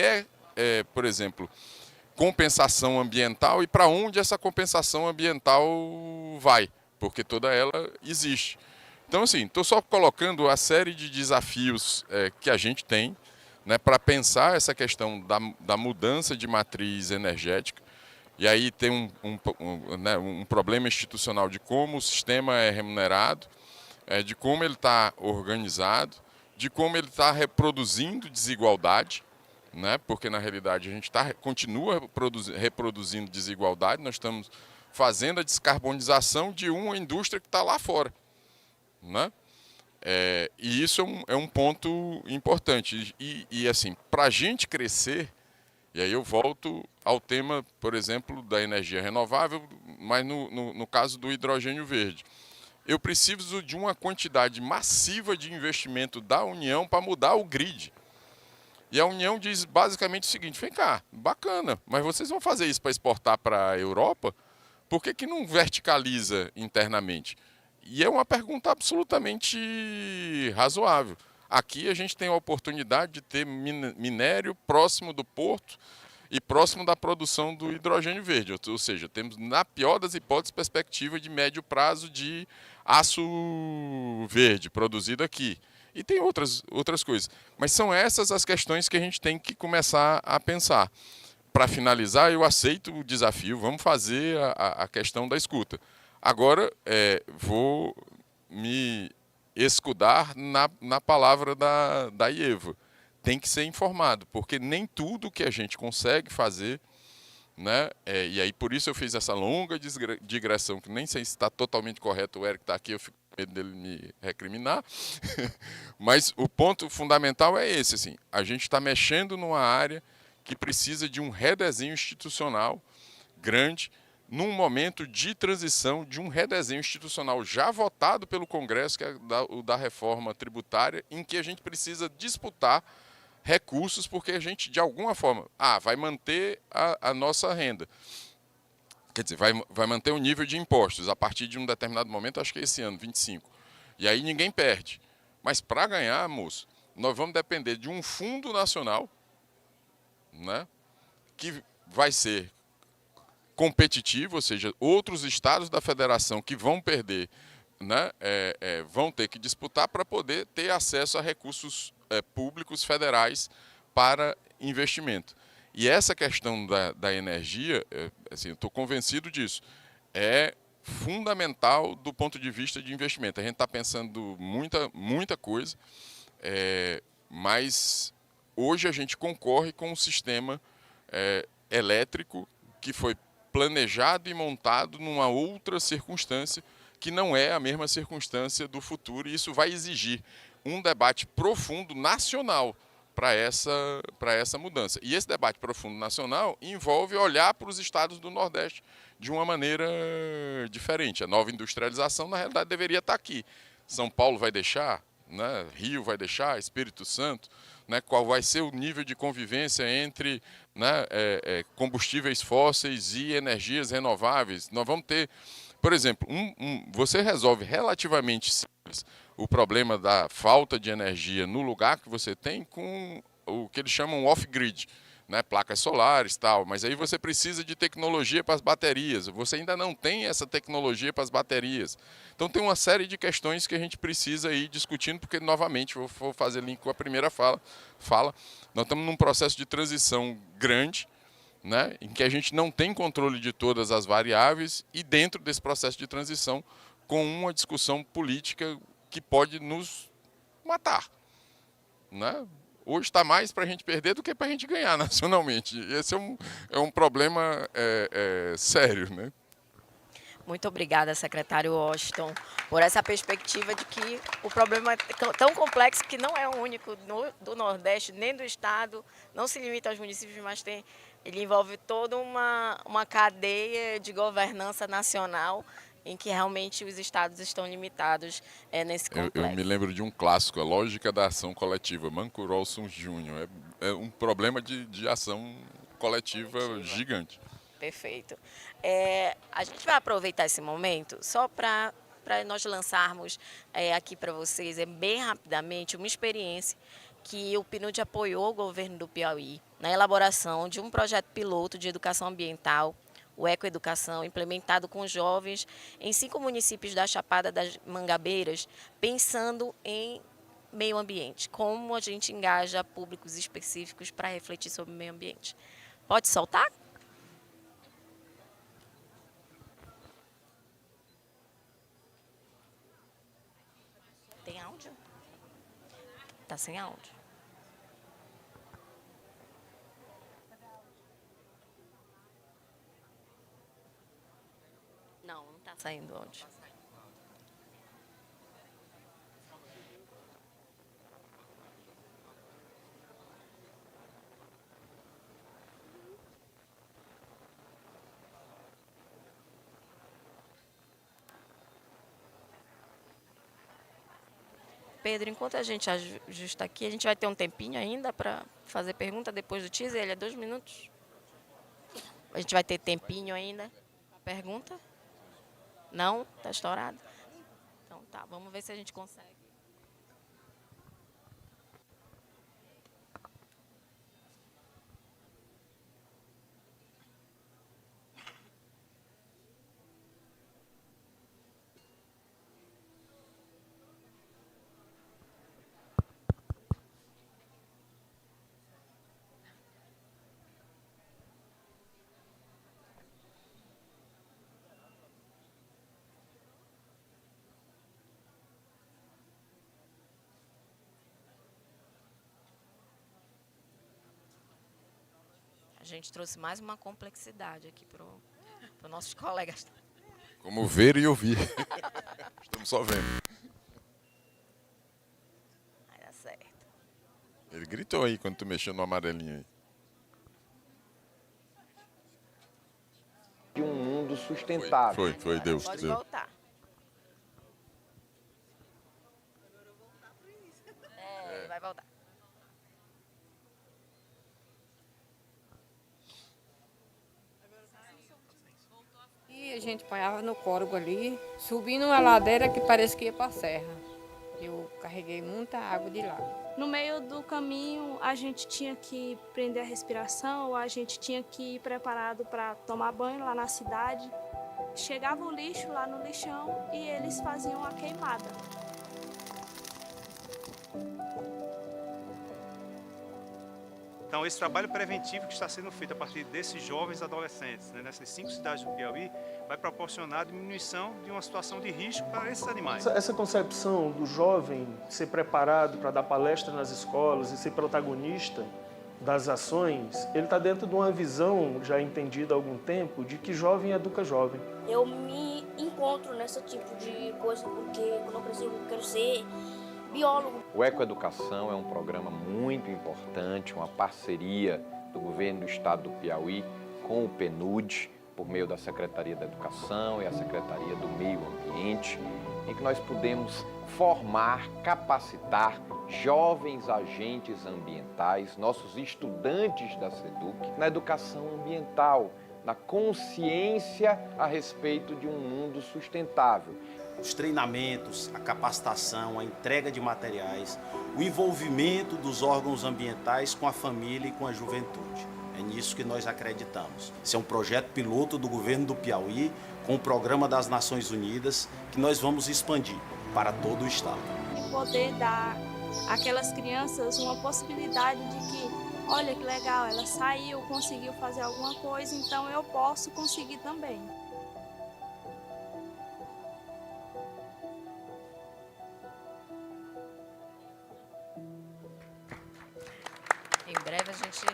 por exemplo, compensação ambiental e para onde essa compensação ambiental vai, porque toda ela existe. Então, assim, estou só colocando a série de desafios que a gente tem, né, para pensar essa questão da mudança de matriz energética. E aí tem um problema institucional de como o sistema é remunerado, de como ele está organizado, de como ele está reproduzindo desigualdade, né? Porque na realidade a gente continua reproduzindo desigualdade, nós estamos fazendo a descarbonização de uma indústria que está lá fora, né? E isso é um ponto importante. E assim, para a gente crescer, e aí eu volto ao tema, por exemplo, da energia renovável, mas no caso do hidrogênio verde. Eu preciso de uma quantidade massiva de investimento da União para mudar o grid. E a União diz basicamente o seguinte: vem cá, bacana, mas vocês vão fazer isso para exportar para a Europa? Por que não verticaliza internamente? E é uma pergunta absolutamente razoável. Aqui a gente tem a oportunidade de ter minério próximo do porto e próximo da produção do hidrogênio verde. Ou seja, temos, na pior das hipóteses, perspectiva de médio prazo de aço verde produzido aqui. E tem outras coisas. Mas são essas as questões que a gente tem que começar a pensar. Para finalizar, eu aceito o desafio, vamos fazer a questão da escuta. Agora, vou me escudar na palavra da Ieva. Tem que ser informado, porque nem tudo que a gente consegue fazer, né? E aí por isso eu fiz essa longa digressão, que nem sei se está totalmente correto, o Eric está aqui, eu fico com medo dele me recriminar. Mas o ponto fundamental é esse, assim, a gente está mexendo numa área que precisa de um redesenho institucional grande, num momento de transição de um redesenho institucional já votado pelo Congresso, que é o da reforma tributária, em que a gente precisa disputar recursos, porque a gente, de alguma forma, vai manter a nossa renda. Quer dizer, vai manter o nível de impostos a partir de um determinado momento, acho que é esse ano, 25. E aí ninguém perde. Mas para ganhar, moço, nós vamos depender de um fundo nacional, né, que vai ser competitivo, ou seja, outros estados da federação que vão perder, né, vão ter que disputar para poder ter acesso a recursos públicos federais para investimento. E essa questão da energia, assim, eu estou convencido disso, é fundamental do ponto de vista de investimento. A gente está pensando muita coisa, mas hoje a gente concorre com um sistema elétrico que foi planejado e montado numa outra circunstância que não é a mesma circunstância do futuro, e isso vai exigir um debate profundo nacional para essa mudança. E esse debate profundo nacional envolve olhar para os estados do Nordeste de uma maneira diferente. A nova industrialização, na realidade, deveria estar aqui. São Paulo vai deixar, né? Rio vai deixar, Espírito Santo, né? Qual vai ser o nível de convivência entre, né, combustíveis fósseis e energias renováveis. Nós vamos ter, por exemplo, você resolve relativamente simples o problema da falta de energia no lugar que você tem com o que eles chamam off-grid, né, placas solares e tal, mas aí você precisa de tecnologia para as baterias, você ainda não tem essa tecnologia para as baterias. Então tem uma série de questões que a gente precisa ir discutindo, porque, novamente, vou fazer link com a primeira fala, nós estamos num processo de transição grande, né, em que a gente não tem controle de todas as variáveis, e dentro desse processo de transição, com uma discussão política que pode nos matar, né? Hoje está mais para a gente perder do que para a gente ganhar nacionalmente. Esse é um problema sério, né? Muito obrigada, secretário Washington, por essa perspectiva de que o problema é tão complexo que não é o único do Nordeste, nem do Estado, não se limita aos municípios, mas ele envolve toda uma cadeia de governança nacional, em que realmente os estados estão limitados nesse complexo. Eu me lembro de um clássico, A Lógica da Ação Coletiva, Manco Rolson Jr. É um problema de ação coletiva gigante. Perfeito. A gente vai aproveitar esse momento só para nós lançarmos aqui para vocês, bem rapidamente, uma experiência que o PNUD apoiou o governo do Piauí na elaboração de um projeto piloto de educação ambiental, o Ecoeducação, implementado com jovens em 5 municípios da Chapada das Mangabeiras, pensando em meio ambiente, como a gente engaja públicos específicos para refletir sobre o meio ambiente. Pode soltar? Tem áudio? Tá sem áudio. Não tá saindo áudio. Pedro, enquanto a gente ajusta aqui, a gente vai ter um tempinho ainda para fazer pergunta depois do teaser, ele é 2 minutos. A gente vai ter tempinho ainda? Pergunta? Não? Tá estourado? Então tá, vamos ver se a gente consegue. A gente trouxe mais uma complexidade aqui para os nossos colegas. Como ver e ouvir. Estamos só vendo. Vai dar certo. Ele gritou aí quando tu mexeu no amarelinho aí. De um mundo sustentável. Foi, deu. Pode voltar. Vai voltar. E a gente apanhava no córrego ali, subindo uma ladeira que parecia que ia para a serra. Eu carreguei muita água de lá. No meio do caminho, a gente tinha que prender a respiração, a gente tinha que ir preparado para tomar banho lá na cidade. Chegava o lixo lá no lixão e eles faziam a queimada. Então, esse trabalho preventivo que está sendo feito a partir desses jovens adolescentes, né, nessas 5 cidades do Piauí, vai proporcionar a diminuição de uma situação de risco para esses animais. Essa concepção do jovem ser preparado para dar palestra nas escolas e ser protagonista das ações, ele está dentro de uma visão já entendida há algum tempo de que jovem educa jovem. Eu me encontro nesse tipo de coisa porque quando eu crescer eu quero ser biólogo. O Ecoeducação é um programa muito importante, uma parceria do governo do estado do Piauí com o PNUD, por meio da Secretaria da Educação e a Secretaria do Meio Ambiente, em que nós pudemos formar, capacitar jovens agentes ambientais, nossos estudantes da SEDUC, na educação ambiental, na consciência a respeito de um mundo sustentável. Os treinamentos, a capacitação, a entrega de materiais, o envolvimento dos órgãos ambientais com a família e com a juventude. É nisso que nós acreditamos. Esse é um projeto piloto do governo do Piauí, com o Programa das Nações Unidas, que nós vamos expandir para todo o estado. E poder dar àquelas crianças uma possibilidade de que, olha que legal, ela saiu, conseguiu fazer alguma coisa, então eu posso conseguir também. Em breve a gente...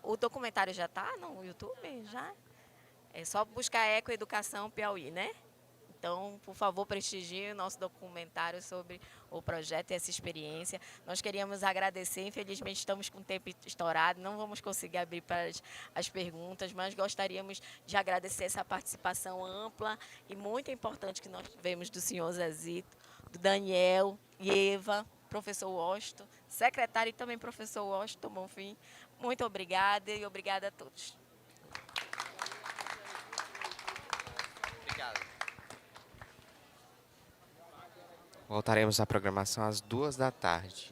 O documentário já está no YouTube? Já? É só buscar Ecoeducação Piauí, né? Então, por favor, prestigie o nosso documentário sobre o projeto e essa experiência. Nós queríamos agradecer, infelizmente estamos com o tempo estourado, não vamos conseguir abrir para as perguntas, mas gostaríamos de agradecer essa participação ampla e muito importante que nós tivemos do senhor Zezito, do Daniel e Eva, professor Washington, secretário e também professor Washington Bonfim. Muito obrigada e obrigada a todos. Obrigado. Voltaremos à programação às 14h.